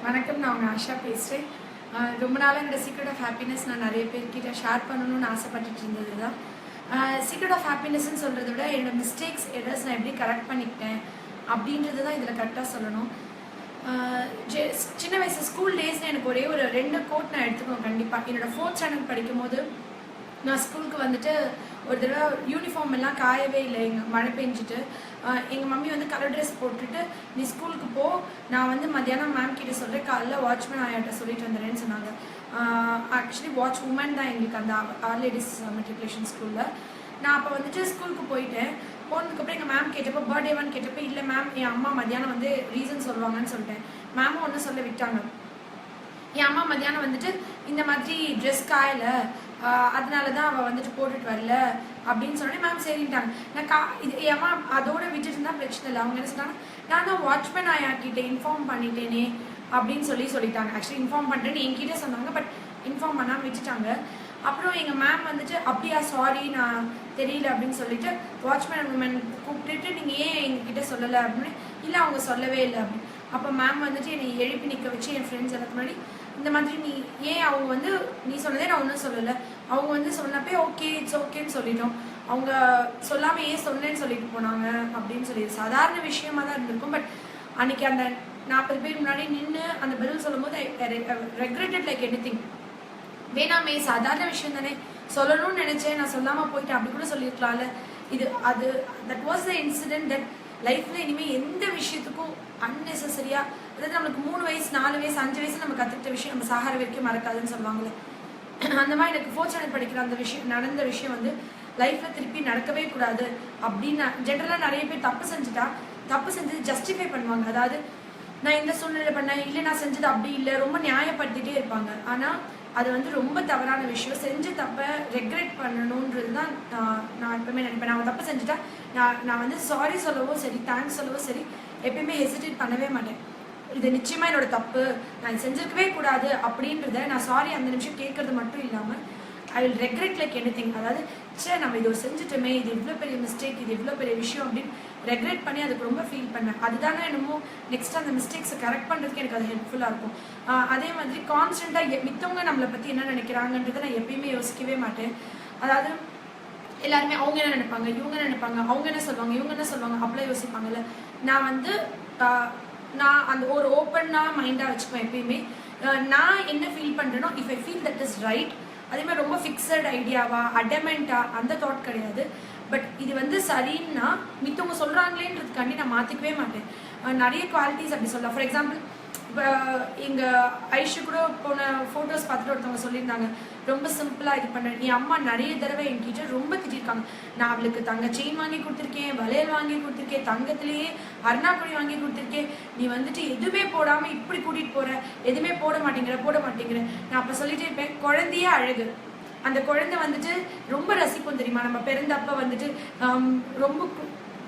வணக்கம். நான் உங்கள் ஆஷா பேசுகிறேன். ரொம்ப நாளாக என்னோடய சீக்ரெட் ஆஃப் ஹாப்பினஸ் நான் நிறைய பேர்கிட்ட ஷேர் பண்ணணும்னு ஆசைப்பட்டுட்டு இருந்தது தான். சீக்ரெட் ஆஃப் ஹாப்பினஸ்ன்னு சொல்கிறத விட என்னோடய மிஸ்டேக்ஸ் எரர்ஸ் நான் எப்படி கரெக்ட் பண்ணிக்கிட்டேன் அப்படின்றது தான் இதில் கரெக்டாக சொல்லணும். சின்ன வயசு ஸ்கூல் டேஸில் எனக்கு ஒரே ஒரு 2 கோட் நான் எடுத்துக்கணும் கண்டிப்பாக. என்னோடய 4th ஸ்டாண்டர்ட் படிக்கும்போது நான் ஸ்கூலுக்கு வந்துட்டு ஒரு தடவை யூனிஃபார்ம் எல்லாம் காயவே இல்லை. எங்கள் மழை பெஞ்சிட்டு எங்கள் மம்மி வந்து கலர் ட்ரெஸ் போட்டுட்டு நீ ஸ்கூலுக்கு போ, நான் வந்து மத்தியானம் மேம் கிட்ட சொல்கிறேன், காலைல வாட்ச்மேன் ஆயாட்ட சொல்லிட்டு வந்துடுறேன்னு சொன்னாங்க. ஆக்சுவலி வாட்ச் உமன் தான் எங்களுக்கு அந்த ஆல் லேடிஸ் மெட்ரிகுலேஷன் ஸ்கூலில். நான் அப்போ வந்துட்டு ஸ்கூலுக்கு போயிட்டேன். போனதுக்கப்புறம் எங்கள் மேம் கேட்டப்போ பர்த்டேவான்னு கேட்டப்போ இல்லை மேம் என் அம்மா மத்தியானம் வந்து ரீசன் சொல்லுவாங்கன்னு சொல்லிட்டேன். மேமும் ஒன்றும் சொல்ல விட்டாங்க. என் அம்மா மத்தியானம் வந்துட்டு இந்த மாதிரி ட்ரெஸ் காயலை, அதனால தான் அவள் வந்துட்டு போட்டுட்டு வரல அப்படின்னு சொன்னேன். மேம் சரின்ட்டாங்க. நான் இது என் அம்மா அதோட விட்டுட்டு இருந்தால் பிரச்சனை இல்லை. அவங்க என்ன சொன்னாங்க, நான் தான் வாட்ச்மேன் ஆயாக்கிட்டேன் இன்ஃபார்ம் பண்ணிட்டேனே அப்படின்னு சொல்லிட்டாங்க. ஆக்சுவலி இன்ஃபார்ம் பண்ணுறேன்னு என்கிட்ட சொன்னாங்க, பட் இன்ஃபார்ம் பண்ணாமல் விட்டுட்டாங்க. அப்புறம் எங்கள் மேம் வந்துட்டு அப்படியா சாரி நான் தெரியல அப்படின்னு சொல்லிட்டு வாட்ச்மேன் உமன் கூப்பிட்டுட்டு நீங்கள் ஏன் எங்ககிட்ட சொல்லலை அப்படின்னு. இல்லை அவங்க சொல்லவே இல்லை அப்படின்னு. அப்போ மேம் வந்துட்டு என்னை எழுப்பி நிற்க வச்சு என் ஃப்ரெண்ட்ஸ் எல்லாத்துக்கு முன்னாடி இந்த மாதிரி நீ ஏன் அவங்க வந்து நீ சொன்னதே நான் ஒன்றும் சொல்லலை, அவங்க வந்து சொன்னப்பே ஓகே இட்ஸ் ஓகேன்னு சொல்லிட்டோம், அவங்க சொல்லாமல் ஏன் சொன்னேன்னு சொல்லிட்டு போனாங்க அப்படின்னு சொல்லி சாதாரண விஷயமா தான் இருந்திருக்கும். பட் அன்னைக்கு அந்த 40 பேர் முன்னாடி நின்று அந்த பதில் சொல்லும் போது ரெக்ரெட்டட் லைக் எனிதிங். வேணாமே சாதாரண விஷயம் தானே, சொல்லணும்னு நினைச்சேன், நான் சொல்லாமல் போயிட்டேன் அப்படி கூட சொல்லியிருக்கலாம்ல. That was the incident that லைஃப்பில் இனிமேல் எந்த விஷயத்துக்கும் அன்னெசரியாக, அதாவது நம்மளுக்கு 3 வயசு 4 வயசு 5 வயசு நம்ம கற்றுக்கிட்ட விஷயம் நம்ம சாகர வரைக்கும் மறக்காதுன்னு சொல்லுவாங்களே, அந்த மாதிரி எனக்கு 4th ஸ்டாண்டர்ட் படிக்கிற அந்த விஷயம் நடந்த விஷயம் வந்து லைஃப்பில் திருப்பி நடக்கவே கூடாது அப்படின்னு. ஜென்ரலாக நிறைய பேர் தப்பு செஞ்சது ஜஸ்டிஃபை பண்ணுவாங்க. அதாவது நான் இந்த சூழ்நிலை பண்ணேன், இல்லை நான் செஞ்சது அப்படி இல்லை, ரொம்ப நியாயப்படுத்திகிட்டே இருப்பாங்க. ஆனால் அது வந்து ரொம்ப தவறான விஷயம். செஞ்ச தப்பை ரெக்ரெட் பண்ணணுன்றது தான் நான் எப்பவுமே நினைப்பேன். நான் தப்பு செஞ்சுட்டா நான் வந்து சாரி சொல்லவோ சரி, தேங்க்ஸ் சொல்லவோ சரி, எப்பயுமே ஹெசிடேட் பண்ணவே மாட்டேன். இது நிச்சயமாக என்னோட தப்பு, நான் செஞ்சிருக்கவே கூடாது அப்படின்றத நான் சாரி அந்த நிமிஷம் கேட்கறது மட்டும் இல்லாமல் I will regret like anything. அதாவது சரி நம்ம இது ஒரு செஞ்சுட்டோமே, இது இவ்வளோ பெரிய மிஸ்டேக், இது இவ்வளோ பெரிய விஷயம் அப்படின்னு ரெக்ரெட் பண்ணி அதுக்கு ரொம்ப ஃபீல் பண்ணேன். அதுதானே என்னமோ நெக்ஸ்ட் அந்த மிஸ்டேக்ஸை கரெக்ட் பண்ணுறதுக்கு எனக்கு அது ஹெல்ப்ஃபுல்லாக இருக்கும். அதே மாதிரி கான்ஸ்டண்ட்டாக மித்தவங்க நம்மளை பற்றி என்ன நினைக்கிறாங்கன்றதை நான் எப்பயுமே யோசிக்கவே மாட்டேன். அதாவது எல்லாருமே அவங்க என்ன நினைப்பாங்க, இவங்க நினைப்பாங்க, அவங்க என்ன சொல்லுவாங்க, இவங்க என்ன சொல்லுவாங்க அப்படிலாம் யோசிப்பாங்கல்ல. நான் வந்து நான் அந்த ஒரு ஓப்பனாக மைண்டாக வச்சுப்பேன் எப்பயுமே. நான் என்ன ஃபீல் பண்ணுறேனோ if I feel that is right, அதே மாதிரி ரொம்ப ஃபிக்ஸட் ஐடியாவா அடமெண்ட்டா அந்த தாட் கிடையாது. பட் இது வந்து சரின்னா மித்தவங்க சொல்கிறாங்களேன்றதுக்காண்டி நான் மாற்றிக்கவே மாட்டேன். நிறைய குவாலிட்டிஸ் அப்படி சொல்லலாம். ஃபார் எக்ஸாம்பிள் இப்போ எங்கள் ஐஷு கூட போன ஃபோட்டோஸ் பார்த்துட்டு ஒருத்தவங்க சொல்லியிருந்தாங்க, ரொம்ப சிம்பிளாக இது பண்ணுறேன். என் அம்மா நிறைய தடவை என்கிட்ட ரொம்ப திட்டிருக்காங்க. நான் அவளுக்கு தங்க செயின் வாங்கி கொடுத்துருக்கேன், வளையல் வாங்கி கொடுத்துருக்கேன், தங்கத்திலேயே அருணாக்குடி வாங்கி கொடுத்துருக்கேன், நீ வந்துட்டு எதுவுமே போடாமல் இப்படி கூட்டிகிட்டு போகிற, எதுவுமே போட மாட்டேங்கிற. நான் அப்போ சொல்லிட்டு இருப்பேன், குழந்தையே அழகு. அந்த குழந்தை வந்துட்டு ரொம்ப ரசிப்போம் தெரியுமா. நம்ம பிறந்தப்ப வந்துட்டு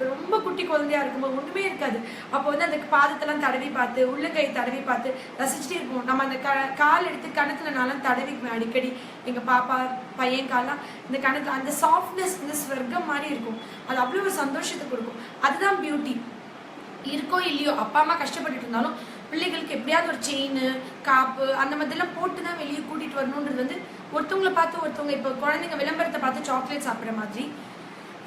ரொம்ப குட்டி குழந்தையா இருக்கும்போது ஒன்றுமே இருக்காது. அப்போ வந்து அந்த பாதத்தெல்லாம் தடவி பார்த்து, உள்ளங்கை தடவி பார்த்து ரசிச்சுட்டே இருப்போம். நம்ம அந்த கால் எடுத்து கணத்துல நான்லாம் தடவிக்குவேன் அடிக்கடி. எங்கள் பாப்பா பையன் கால்லாம் இந்த கணத்துல அந்த சாஃப்ட்னஸ் இந்த ஸ்வர்க்கம் மாதிரி இருக்கும். அது அவ்வளோ ஒரு சந்தோஷத்தை கொடுக்கும். அதுதான் பியூட்டி. இருக்கோ இல்லையோ அப்பா அம்மா கஷ்டப்பட்டுட்டு இருந்தாலும் பிள்ளைகளுக்கு எப்படியாவது ஒரு செயின் காப்பு அந்த மாதிரிலாம் போட்டு தான் வெளியே கூட்டிகிட்டு வரணுன்றது வந்து ஒருத்தவங்களை பார்த்து ஒருத்தவங்க. இப்போ குழந்தைங்க விளம்பரத்தை பார்த்து சாக்லேட் சாப்பிட்ற மாதிரி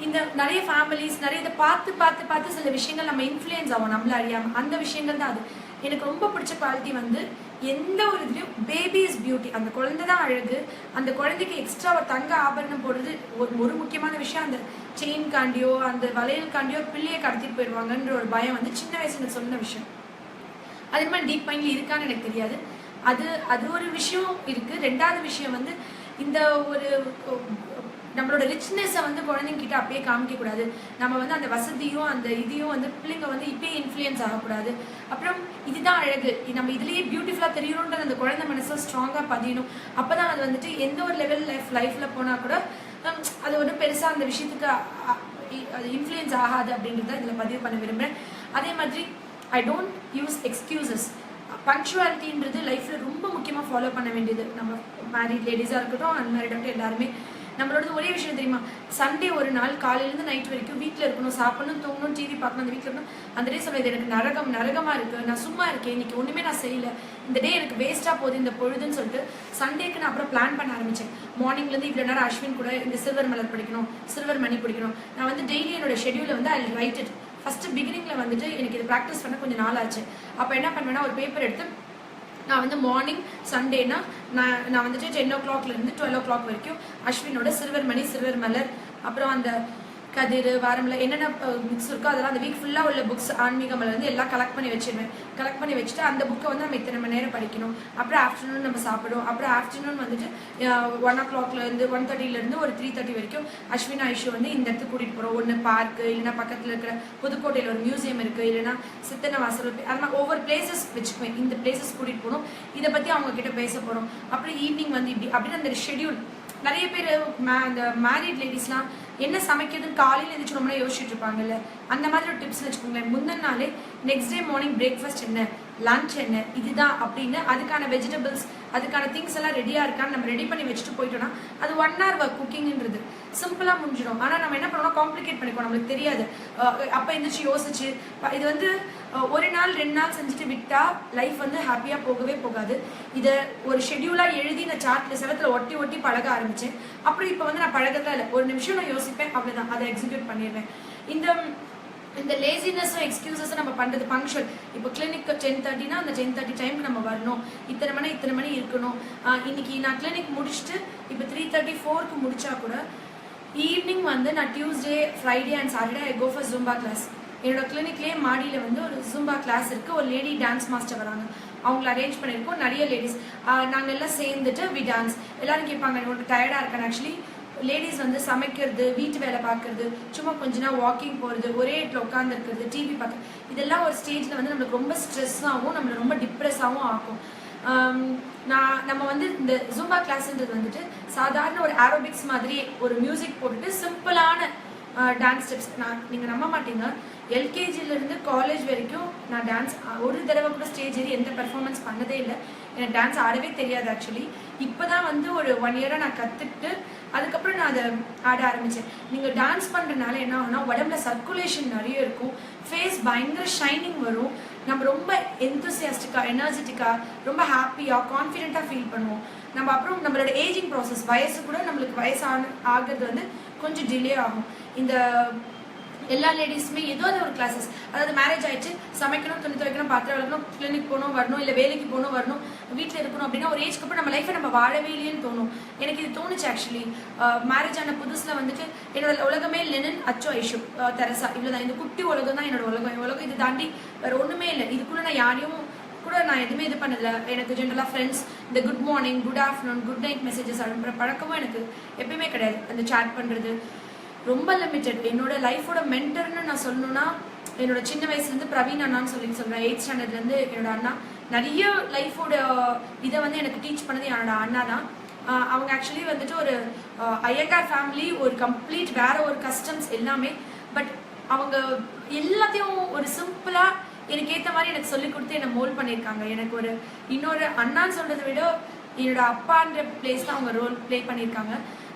இந்த நிறைய ஃபேமிலிஸ் நிறைய இதை பார்த்து சில விஷயங்கள் நம்ம இன்ஃப்ளூயன்ஸ் ஆகும் நம்மள அறியாமல். அந்த விஷயங்கள் தான் அது. எனக்கு ரொம்ப பிடிச்ச குவாலிட்டி வந்து எந்த ஒரு இதுலையும் பேபி இஸ் பியூட்டி. அந்த குழந்தை தான் அழகு. அந்த குழந்தைக்கு எக்ஸ்ட்ரா ஒரு தங்க ஆபரணம் போடுறது ஒரு முக்கியமான விஷயம். அந்த செயின் காண்டியோ அந்த வளையல் காண்டியோ பிள்ளையை கடத்திட்டு போயிடுவாங்கன்ற ஒரு பயம் வந்து சின்ன வயசுல எனக்கு சொன்ன விஷயம். அதே மாதிரி டீப் மைண்ட்ல இருக்கான்னு எனக்கு தெரியாது. அது ஒரு விஷயம் இருக்கு. 2வது விஷயம் வந்து இந்த ஒரு நம்மளோட ரிச்னஸை வந்து குழந்தைங்கிட்ட அப்பயே காமிக்கக்கூடாது. நம்ம வந்து அந்த வசதியும் அந்த இதையும் வந்து பிள்ளைங்க வந்து இப்பயே இன்ஃப்ளூயன்ஸ் ஆகக்கூடாது. அப்புறம் இதுதான் அழகு, நம்ம இதுலேயே பியூட்டிஃபுல்லாக தெரியணுன்றது அந்த குழந்தை மனசில் ஸ்ட்ராங்காக பதியணும். அப்போ தான் அது வந்துட்டு எந்த ஒரு லெவல் லைஃப்பில் போனால் கூட அது வந்து பெருசாக அந்த விஷயத்துக்கு அது இன்ஃப்ளூயன்ஸ் ஆகாது அப்படின்றத இதில் பதிவு பண்ண விரும்புகிறேன். அதே மாதிரி ஐ டோன்ட் யூஸ் எக்ஸ்கியூசஸ். பங்க்சுவாலிட்டின்றது லைஃப்பில் ரொம்ப முக்கியமாக ஃபாலோ பண்ண வேண்டியது. நம்ம மேரிட் லேடிஸாக இருக்கட்டும் அன்மேரிட் ஆகட்டும் எல்லாருமே நம்மளோட ஒரே விஷயம் தெரியுமா, சண்டே ஒரு நாள் காலையிலேருந்து நைட் வரைக்கும் வீட்டில் இருக்கணும், சாப்பிடணும், தூங்கணும், டிவி பார்க்கணும், அந்த வீட்டில் இருக்கணும். அந்த டே சொல்லுது எனக்கு நரகமாக இருக்குது, நான் சும்மா இருக்கேன், இன்னைக்கு ஒன்றுமே நான் செய்யலை, இந்த டே எனக்கு வேஸ்ட்டாக போகுது இந்த பொழுதுன்னு சொல்லிட்டு சண்டேக்கு நான் அப்புறம் பிளான் பண்ண ஆரம்பித்தேன். மார்னிங்லேருந்து இவ்வளோ நேரம் அஸ்வின் கூட இந்த சில்வர் மலர் படிக்கணும், சில்வர் மணி படிக்கணும். நான் வந்து டெய்லி என்னோட ஷெடியூலை வந்து ஐ ரைட் இட். ஃபஸ்ட்டு பிகினிங்கில் வந்துட்டு எனக்கு இது ப்ராக்டிஸ் பண்ண கொஞ்சம் நாள் ஆச்சு. அப்போ என்ன பண்ணுவேன்னா ஒரு பேப்பர் எடுத்து நான் வந்து மார்னிங் சண்டேனா நான் வந்துட்டு 10 o'clockலேருந்து 12 o'clock வரைக்கும் அஸ்வினோட சில்வர் மணி, சில்வர் மலர், அப்புறம் அந்த கதிர் வாரமில் என்னென்ன புக்ஸ் இருக்கோ அதெல்லாம் அந்த வீக் ஃபுல்லாக உள்ள புக்ஸ் ஆன்மீகம்லேருந்து எல்லாம் கலெக்ட் பண்ணி வச்சிருவேன். கலெக்ட் பண்ணி வச்சுட்டு அந்த புக்கை வந்து நம்ம இத்தனை மணி நேரம் படிக்கணும். அப்புறம் ஆஃப்டர்நூன் நம்ம சாப்பிடுவோம். அப்புறம் ஆஃப்டர்நூன் வந்துட்டு 1 o'clockலேருந்து 1:30 ஒரு 3:30 வரைக்கும் அஸ்வின் ஐஷு வந்து இந்த இடத்துக்கு கூட்டிகிட்டு போகிறோம். ஒன்று பார்க்கு, இல்லைனா பக்கத்தில் இருக்கிற புதுக்கோட்டையில் ஒரு மியூசியம் இருக்குது, இல்லைனா சித்தனை வாசல், அது மாதிரி ஒவ்வொரு பிளேசஸ் வச்சுக்குவேன். இந்த பிளேசஸ் கூட்டிகிட்டு போகணும், இதை பற்றி அவங்க கிட்ட பேச போகிறோம். அப்புறம் ஈவினிங் வந்து இப்படி அப்படின்னு அந்த ஷெடியூல். நிறைய பேர் அந்த மேரிட் லேடிஸ்லாம் என்ன சமைக்கிறதுன்னு காலையில் எழுந்திரிச்சு ரொம்ப யோசிச்சுட்டு இருப்பாங்கல்ல, அந்த மாதிரி ஒரு டிப்ஸ் வச்சுக்கோங்களேன். முந்தின நாளே நெக்ஸ்ட் டே மார்னிங் பிரேக்ஃபாஸ்ட் என்ன, லன்ச் என்ன, இதுதான் அப்படின்னு அதுக்கான வெஜிடபிள்ஸ், அதுக்கான திங்ஸ் எல்லாம் ரெடியாக இருக்கான்னு நம்ம ரெடி பண்ணி வச்சுட்டு போயிட்டோம்னா அது 1 hour ஒர்க் குக்கிங்ன்றது சிம்பிளாக முடிஞ்சிடும். ஆனால் நம்ம என்ன பண்ணோம்னா காம்ப்ளிகேட் பண்ணிப்போம், நம்மளுக்கு தெரியாது. அப்போ எழுந்திரிச்சு யோசிச்சு இது வந்து 1 நாள் 2 நாள் செஞ்சுட்டு விட்டால் லைஃப் வந்து ஹாப்பியாக போகவே போகாது. இதை ஒரு ஷெடியூலாக எழுதி நான் சார்ட்டில் செவத்தில் ஒட்டி ஒட்டி பழக ஆரம்பித்தேன். அப்புறம் இப்போ வந்து நான் பழகதான் இல்லை, ஒரு நிமிஷம் நான் யோசிப்பேன், அவ்வளோதான், அதை எக்ஸிக்யூட் பண்ணிடுவேன். இந்த லேசினஸும் எக்ஸ்கியூசஸும் நம்ம பண்ணுறது பங்க்சுவல். இப்போ கிளினிக் 10:30னா அந்த 10:30 டைமுக்கு நம்ம வரணும், இத்தனை மணி இருக்கணும். இன்னைக்கு நான் கிளினிக் முடிச்சுட்டு இப்போ 3:34க்கு முடிச்சா கூட ஈவினிங் வந்து நான் Tuesday, Friday and Saturday I go for Zumba class. என்னோட கிளினிக்லேயே மாடியில் வந்து ஒரு ஜூம்பா கிளாஸ் இருக்குது. ஒரு லேடி டான்ஸ் மாஸ்டர் வராங்க, அவங்கள அரேஞ்ச் பண்ணியிருக்கோம். நிறைய லேடிஸ் நாங்கள் எல்லாம் சேர்ந்துட்டு வி டான்ஸ். எல்லோரும் கேட்பாங்க உங்களுக்கு டயர்டாக இருக்கான்னு. ஆக்சுவலி லேடிஸ் வந்து சமைக்கிறது, வீட்டு வேலை பார்க்குறது, சும்மா கொஞ்ச நாள் வாக்கிங் போகிறது, ஒரே இடத்துல உட்காந்துருக்கிறது, டிவி பார்க்குறது, இதெல்லாம் ஒரு ஸ்டேஜில் வந்து நம்மளுக்கு ரொம்ப ஸ்ட்ரெஸ்ஸாகவும் நம்மளை ரொம்ப டிப்ரெஸ்ஸாகவும் ஆகும். நம்ம வந்து இந்த ஜூம்பா கிளாஸ்ன்றது வந்துட்டு சாதாரண ஒரு ஏரோபிக்ஸ் மாதிரி ஒரு மியூசிக் போட்டுட்டு சிம்பிளான டான்ஸ் ஸ்டெப்ஸ். நீங்கள் நம்ப மாட்டீங்க, எல்கேஜிலேருந்து காலேஜ் வரைக்கும் நான் டான்ஸ் ஒரு தடவை கூட ஸ்டேஜ் ஏறி எந்த பெர்ஃபார்மன்ஸ் பண்ணதே இல்லை. எனக்கு டான்ஸ் ஆடவே தெரியாது. ஆக்சுவலி இப்போ தான் வந்து ஒரு 1 year நான் கற்றுக்கிட்டு அதுக்கப்புறம் நான் அதை ஆட ஆரம்பித்தேன். நீங்கள் டான்ஸ் பண்ணுறதுனால என்ன ஆகும்னா உடம்புல சர்க்குலேஷன் நிறைய இருக்கும், ஃபேஸ் பயங்கர ஷைனிங் வரும், நம்ம ரொம்ப எந்தூசியாஸ்டிக்காக, எனர்ஜெட்டிக்காக, ரொம்ப ஹாப்பியாக, கான்ஃபிடென்ட்டாக ஃபீல் பண்ணுவோம். நம்ம அப்புறம் நம்மளோட ஏஜிங் ப்ராசஸ், வயசு கூட நம்மளுக்கு ஆகிறது வந்து கொஞ்சம் டிலே ஆகும். இந்த எல்லா லேடிஸுமே ஏதோ ஒரு கிளாஸஸ், அதாவது மேரேஜ் ஆயிடுச்சு, சமைக்கணும், துணி துவைக்கணும், பாத்திரம் விளக்கணும், கிளினிக் போகணும் வரணும், இல்லை வேலைக்கு போகணும் வரணும், வீட்டில் இருக்கணும் அப்படின்னா ஒரு ஏஜ்க்கு அப்புறம் நம்ம லைஃப்பை நம்ம வாழவே இல்லையேன்னு தோணும். எனக்கு இது தோணுச்சு. ஆக்சுவலி மேரேஜ் ஆன புதுசில் வந்துட்டு என்னோட உலகமே லெனின், அச்சு, ஐஷு, தெரசா, இவ்வளோதான். இந்த குட்டி உலகம் தான் என்னோட உலகம். இது தாண்டி வேறு ஒன்றுமே இல்லை. இதுக்குள்ளே நான் யாரையும் கூட நான் எதுவுமே இது பண்ணதில்லை. எனக்கு ஜென்ரலாக ஃப்ரெண்ட்ஸ் இந்த good morning, good afternoon, good night messages அனுப்புகிற பழக்கமும் எனக்கு எப்பயுமே கிடையாது. அந்த சாட் பண்ணுறது ரொம்ப லிமிட்டட். என்னோட லைஃபோட மென்டர்னு நான் சொல்லணும்னா என்னோட சின்ன வயசுலேருந்து பிரவீன் அண்ணான்னு சொல்கிறேன். 8th standardலேருந்து என்னோட அண்ணா நிறைய லைஃபோட இதை வந்து எனக்கு டீச் பண்ணது என்னோட அண்ணா தான். அவங்க ஆக்சுவலி வந்துட்டு ஒரு ஐயங்கார் ஃபேமிலி, ஒரு கம்ப்ளீட் வேற ஒரு கஸ்டம்ஸ் எல்லாமே. பட் அவங்க எல்லாத்தையும் ஒரு சிம்பிளாக எனக்கு ஏற்ற மாதிரி எனக்கு சொல்லிக் கொடுத்து என்னை மோல்ட் பண்ணியிருக்காங்க. எனக்கு ஒரு இன்னொரு அண்ணான்னு சொல்கிறத விட என்னோட அப்பான்ற பிளேஸ் தான் அவங்க ரோல் ப்ளே பண்ணியிருக்காங்க.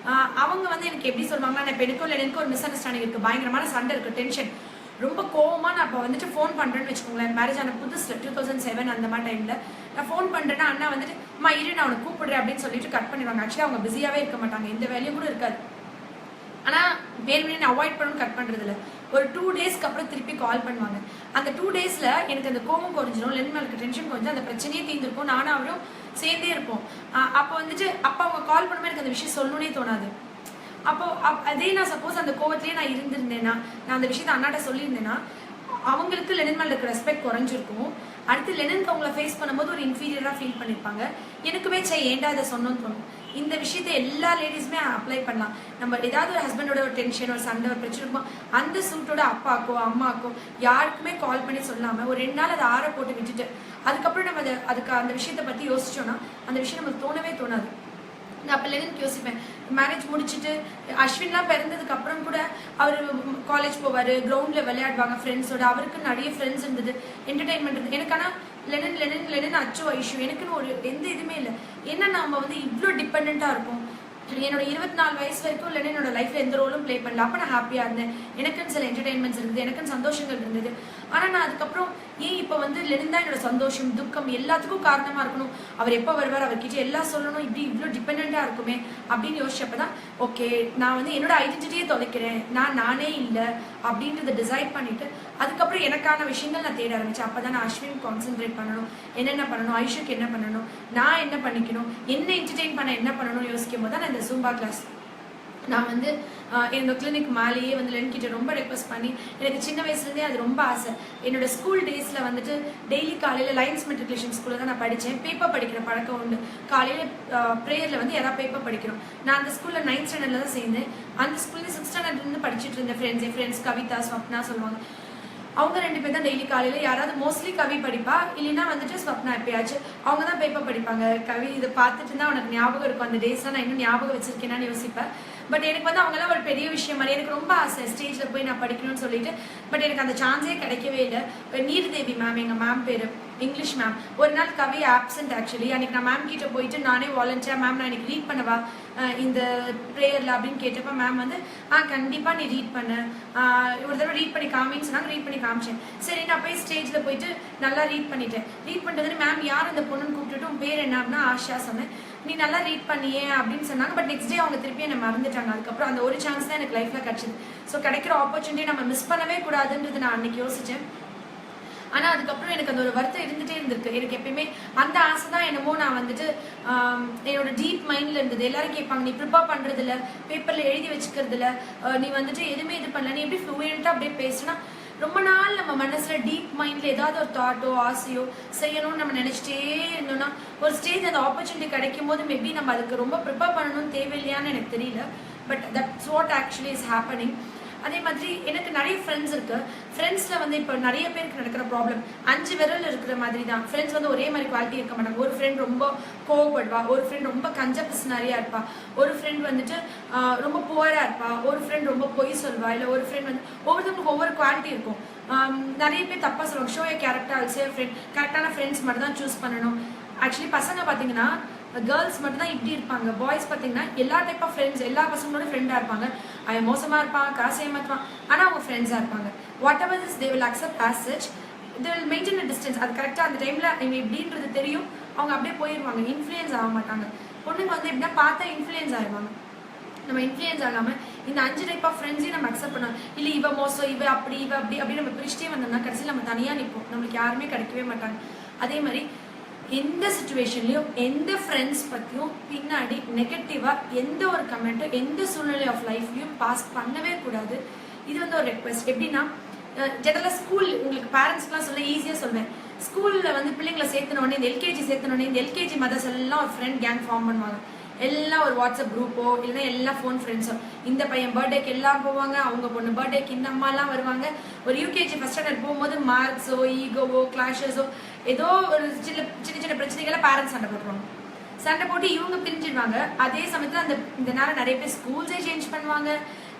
அவங்க வந்து எனக்கு எப்படி சொல்லுவாங்கன்னா, நான் இப்போ எனக்கு ஒரு மிஸ் அண்டர்ஸ்டாண்டிங் இருக்குது, பயங்கரமான சண்டை இருக்குது, டென்ஷன், ரொம்ப கோவமாக நான் இப்போ வந்துட்டு ஃபோன் பண்ணுறேன்னு வச்சுக்கோங்களேன். மேரேஜ் ஆன புதுசில் 2007 அந்த மாதிரி டைமில் நான் ஃபோன் பண்ணுறேன்னா அண்ணா வந்துட்டு அம்மா இரு நான் உனக்கு கூப்பிடுறேன் அப்படின்னு சொல்லிட்டு கட் பண்ணிடுவாங்க. ஆக்சுவலி அவங்க பிஸியாகவே இருக்க மாட்டாங்க, எந்த வேலையும் கூட இருக்காது. ஆனால் வேணுமே அவாய்ட் பண்ணணும்னு கட் பண்ணுறதில்ல. ஒரு 2 daysக்கு அப்புறம் திருப்பி கால் பண்ணுவாங்க. அந்த 2 daysல எனக்கு அந்த கோவம் குறைஞ்சிடும், லென்மலுக்கு டென்ஷன் குறைஞ்சி அந்த பிரச்சனையே தீர்ந்துருக்கும், நானும் அவரும் சேர்ந்தே இருப்போம். அப்போ வந்துட்டு அப்போ அவங்க கால் பண்ணும்போது எனக்கு அந்த விஷயம் சொல்லணுன்னே தோணாது. அப்போ அதே நான் சப்போஸ் அந்த கோவத்திலே நான் இருந்திருந்தேன்னா, நான் அந்த விஷயத்த அண்ணாட்ட சொல்லியிருந்தேன்னா அவங்களுக்கு லெனின் மேலே இருக்க ரெஸ்பெக்ட் குறைஞ்சிருக்கும். அடுத்து லெனின்க்கு அவங்கள ஃபேஸ் பண்ணும்போது ஒரு இன்ஃபீரியராக ஃபீல் பண்ணியிருப்பாங்க. எனக்குமே ஏன்டா அதை சொன்னோன்னு தோணும். இந்த விஷயத்தை எல்லா லேடிஸுமே அப்ளை பண்ணலாம். நம்ம ஏதாவது ஒரு ஹஸ்பண்டோட ஒரு டென்ஷன், ஒரு சண்டை, ஒரு பிரச்சனை இருக்கும், அந்த சூட்டோட அப்பாக்கோ அம்மாக்கோ யாருக்குமே கால் பண்ணி சொல்லாமல் ஒரு 2 நாள் அதை ஆற போட்டு விட்டுட்டு அதுக்கப்புறம் நம்ம அதுக்கு அந்த விஷயத்தை பற்றி யோசிச்சோன்னா அந்த விஷயம் நமக்கு தோணவே தோணாது. நான் அப்போ லெனின்க்கு யோசிப்பேன். மேரேஜ் முடிச்சுட்டு அஸ்வின்லாம் பிறந்ததுக்கு அப்புறம் கூட அவர் காலேஜ் போவார், கிரவுண்டில் விளையாடுவாங்க ஃப்ரெண்ட்ஸோட, அவருக்கு நிறைய ஃப்ரெண்ட்ஸ் இருந்தது, என்டர்டெயின்மெண்ட் இருந்தது. எனக்கு ஆனால் லெனின் அச்சு ஐஷு எனக்குன்னு ஒரு எந்த இதுவுமே இல்லை. ஏன்னா நம்ம வந்து இவ்வளோ டிபெண்ட்டாக இருக்கும். என்னோட 24 வயசு வரைக்கும் இல்லைன்னா என்னோட லைஃப்ல எந்த ரோலும் ப்ளே பண்ணல. அப்போ நான் ஹாப்பியா இருந்தேன். எனக்குன்னு சில என்டர்டைன்மெண்ட்ஸ் இருந்தது, எனக்குன்னு சந்தோஷங்கள் இருந்தது. ஆனால் நான் அதுக்கப்புறம் ஏன் இப்போ வந்து லெனின் தான் என்னோட சந்தோஷம் துக்கம் எல்லாத்துக்கும் காரணமா இருக்கணும், அவர் எப்போ வருவார், அவர்கிட்ட எல்லாம் சொல்லணும், இப்படி இவ்வளோ டிபெண்டா இருக்குமே அப்படின்னு யோசிச்சப்பதான் ஓகே நான் வந்து என்னோட ஐடென்டிட்டியே தொலைக்கிறேன், நானே இல்லை அப்படின்றத டிசைட் பண்ணிட்டு அதுக்கப்புறம் எனக்கான விஷயங்கள் நான் தேட ஆரம்பிச்சேன். அப்பதான் நான் அஸ்வின் கான்சென்ட்ரேட் பண்ணணும், என்னென்ன பண்ணணும், ஐஷுக்கு என்ன பண்ணணும், நான் என்ன பண்ணிக்கணும், என்ன என்டர்டெயின் பண்ண என்ன பண்ணணும் யோசிக்கும் போது தான் நான் இந்த ஜூம்பா கிளாஸ் நான் வந்து என்னோட கிளினிக் மேலேயே வந்து லென்கிட்ட ரொம்ப ரெக்வஸ்ட் பண்ணி எனக்கு சின்ன வயசுலேருந்தே அது ரொம்ப ஆசை. என்னோட ஸ்கூல் டேஸில் வந்துட்டு டெய்லி காலையில் லைன்ஸ் மெட்ரிகுலேஷன் ஸ்கூலில் தான் நான் படித்தேன். பேப்பர் படிக்கிற பழக்கம் உண்டு. காலையில் ப்ரேயரில் வந்து யாராவது பேப்பர் படிக்கிறோம். நான் அந்த ஸ்கூலில் 9th ஸ்டாண்டர்டில் தான் சேர்ந்தேன். அந்த ஸ்கூலில் 6th ஸ்டாண்டர்ட்லேருந்து படிச்சுட்டு இருந்தேன். என் ஃப்ரெண்ட்ஸ் கவிதா ஸ்வப்னா சொல்லுவாங்க. அவங்க 2 பேர் தான் டெய்லி காலையில் யாராவது மோஸ்ட்லி கவி படிப்பா, இல்லைன்னா வந்துட்டு ஸ்வப்னா எப்பயாச்சும் அவங்க தான் பேப்பர் படிப்பாங்க. கவி இதை பார்த்துட்டு இருந்தால் உனக்கு ஞாபகம் இருக்கும், அந்த டேஸ்லாம் நான் இன்னும் ஞாபகம் வச்சிருக்கேனான்னு யோசிப்பேன். பட் எனக்கு வந்து அவங்களாம் ஒரு பெரிய விஷயம் மாதிரி எனக்கு ரொம்ப ஆசை ஸ்டேஜில் போய் நான் படிக்கணும்னு சொல்லிட்டு. பட் எனக்கு அந்த சான்ஸே கிடைக்கவே இல்லை. இப்போ நீர்தேவி மேம், எங்கள் மேம் பேர் இங்கிலீஷ் மேம், ஒரு நாள் கவி ஆப்சென்ட் ஆக்சுவலி. அன்றைக்கி நான் மேம் கிட்ட போயிட்டு நானே வாலண்டியர் மேம் நான் எனக்கு ரீட் பண்ணவா இந்த ப்ரேயரில் அப்படின்னு கேட்டப்போ மேம் வந்து கண்டிப்பாக நீ ரீட் பண்ண, ஒரு தடவை ரீட் பண்ணி காமின்னு சொன்னாங்க. ரீட் பண்ணி காமிச்சேன். சரி நான் போய் ஸ்டேஜில் போயிட்டு நல்லா ரீட் பண்ணிட்டேன். ரீட் பண்ணுறதுன்னு மேம் யார் அந்த பொண்ணுன்னு கூப்பிட்டுட்டு உன் பேர் என்ன அப்படின்னா ஆஷா சொன்னேன். நீ நல்லா ரீட் பண்ணியே அப்படின்னு சொன்னாங்க. பட் நெக்ஸ்ட் டே அவங்க திருப்பி என்னை மறந்துட்டாங்க. அதுக்கப்புறம் அந்த ஒரு சான்ஸ் தான் எனக்கு லைஃப்பில் கிடச்சிது. ஸோ கிடைக்கிற ஆப்பர்ச்சுனிட்டியை நம்ம மிஸ் பண்ணவே கூடாதுன்றது நான் அன்னைக்கு யோசித்தேன். ஆனால் அதுக்கப்புறம் எனக்கு அந்த ஒரு வருத்தம் இருந்துகிட்டே இருந்திருக்கு. எனக்கு எப்பயுமே அந்த ஆசை தான் என்னமோ நான் வந்துட்டு என்னோட டீப் மைண்டில் இருந்தது. எல்லாரும் கேட்பாங்க நீ ப்ரிப்பேர் பண்ணுறதில்ல, பேப்பரில் எழுதி வச்சுக்கிறதுல, நீ வந்துட்டு எதுவுமே இது பண்ணல, நீ எப்படி ஃப்ளூயண்ட்டாக அப்படியே பேசுனா. ரொம்ப நாள் நம்ம மனசில் டீப் மைண்டில் ஏதாவது ஒரு தாட்டோ ஆசையோ செய்யணும்னு நம்ம நினச்சிட்டே இருந்தோம்னா ஒரு ஸ்டேஜ் அந்த ஆப்பர்ச்சுனிட்டி கிடைக்கும் போது மேபி நம்ம அதுக்கு ரொம்ப ப்ரிப்பேர் பண்ணணும்னு தேவையில்லையான்னு எனக்கு தெரியல. But that's what actually is happening. அதே மாதிரி எனக்கு நிறைய ஃப்ரெண்ட்ஸ் இருக்கு. ஃப்ரெண்ட்ஸில் வந்து இப்போ நிறைய பேருக்கு நடக்கிற ப்ராப்ளம் 5 விரல் இருக்கிற மாதிரி தான். ஃப்ரெண்ட்ஸ் வந்து ஒரே மாதிரி குவாலிட்டி இருக்க மாட்டாங்க. ஒரு ஃப்ரெண்ட் ரொம்ப கோவப்படுவா, ஒரு ஃப்ரெண்ட் ரொம்ப கஞ்சப்பிஸ்னாரியா இருப்பா, ஒரு ஃப்ரெண்ட் வந்துட்டு ரொம்ப புவராக இருப்பா, ஒரு ஃப்ரெண்ட் ரொம்ப பொய் சொல்வா, இல்லை ஒரு ஃப்ரெண்ட் வந்து ஒவ்வொருத்தவங்களுக்கு ஒவ்வொரு குவாலிட்டி இருக்கும். நிறைய பேர் தப்பாக சொல்லுவாங்க, show a character also friend, கரெக்டான ஃப்ரெண்ட்ஸ் மட்டும் தான் சூஸ் பண்ணணும். ஆக்சுவலி பசங்க பார்த்தீங்கன்னா கேர்ள்ஸ் மட்டும் தான் இப்படி இருப்பாங்க. பாய்ஸ் பார்த்தீங்கன்னா எல்லா டைப் ஆஃப் ஃப்ரெண்ட்ஸ், எல்லா பசங்களோட ஃப்ரெண்டாக இருப்பாங்க. அவன் மோசமாக இருப்பான், காசு ஏமாற்றுவான், ஆனால் அவங்க ஃப்ரெண்ட்ஸாக இருப்பாங்க. What ever this they will accept as such, they will maintain a distance. அது கரெக்டாக அந்த டைமில் இவங்க எப்படின்றது தெரியும், அவங்க அப்படியே போயிடுவாங்க. இன்ஃப்ளூயன்ஸ் ஆக மாட்டாங்க. பொண்ணுங்க வந்து எப்படின்னா பார்த்தா இன்ஃப்ளூயன்ஸ் ஆகிடுவாங்க. நம்ம இன்ஃப்ளூயன்ஸ் ஆகாமல் இந்த 5 டைப் ஆஃப் ஃப்ரெண்ட்ஸையும் நம்ம அக்செப்ட் பண்ணோம். இல்லை இவ மோசம், இவ அப்படி, இவ அப்படி அப்படி நம்ம பிரிச்சுட்டே வந்தோம்னா கடைசியில் நம்ம தனியாக நிற்போம். நம்மளுக்கு யாருமே கிடைக்கவே மாட்டாங்க. அதே மாதிரி எந்த சுச்சுவேஷன்லையும் எந்த ஃப்ரெண்ட்ஸ் பற்றியும் பின்னாடி நெகட்டிவாக எந்த ஒரு கமெண்ட்டும் எந்த சூழ்நிலை ஆஃப் லைஃப்லையும் பாஸ் பண்ணவே கூடாது. இது வந்து ஒரு ரெக்வெஸ்ட். எப்படின்னா ஜெனரலாக ஸ்கூல் உங்களுக்கு பேரண்ட்ஸ்க்குலாம் சொல்ல ஈஸியாக சொல்வேன். ஸ்கூலில் வந்து பிள்ளைங்களை சேர்த்தனோடனே இந்த எல்கேஜி சேர்த்தனோடனே இந்த எல்கேஜி மதர்ஸ் எல்லாம் ஒரு ஃப்ரெண்ட் கேங் ஃபார்ம் பண்ணுவாங்க. எல்லாம் ஒரு வாட்ஸ்அப் குரூப்போ இல்லைன்னா எல்லா ஃபோன் ஃப்ரெண்ட்ஸோ. இந்த பையன் பர்த்டேக்கு எல்லாம் போவாங்க, அவங்க பொண்ணு பர்த்டேக்கு இந்த அம்மாலாம் வருவாங்க. ஒரு யூகேஜி ஃபர்ஸ்ட் ஸ்டாண்டர்ட் போகும்போது மார்க்ஸோ ஈகோவோ கிளாஷஸோ ஏதோ ஒரு சின்ன சின்ன பிரச்சனைகளை பேரண்ட்ஸ் சண்டை போட்டுருவாங்க. சண்டை போட்டு இவங்க பிரிஞ்சிடுவாங்க. அதே சமயத்தில் இந்த நேரம் நிறைய பேர் ஸ்கூல்ஸே சேஞ்ச் பண்ணுவாங்க.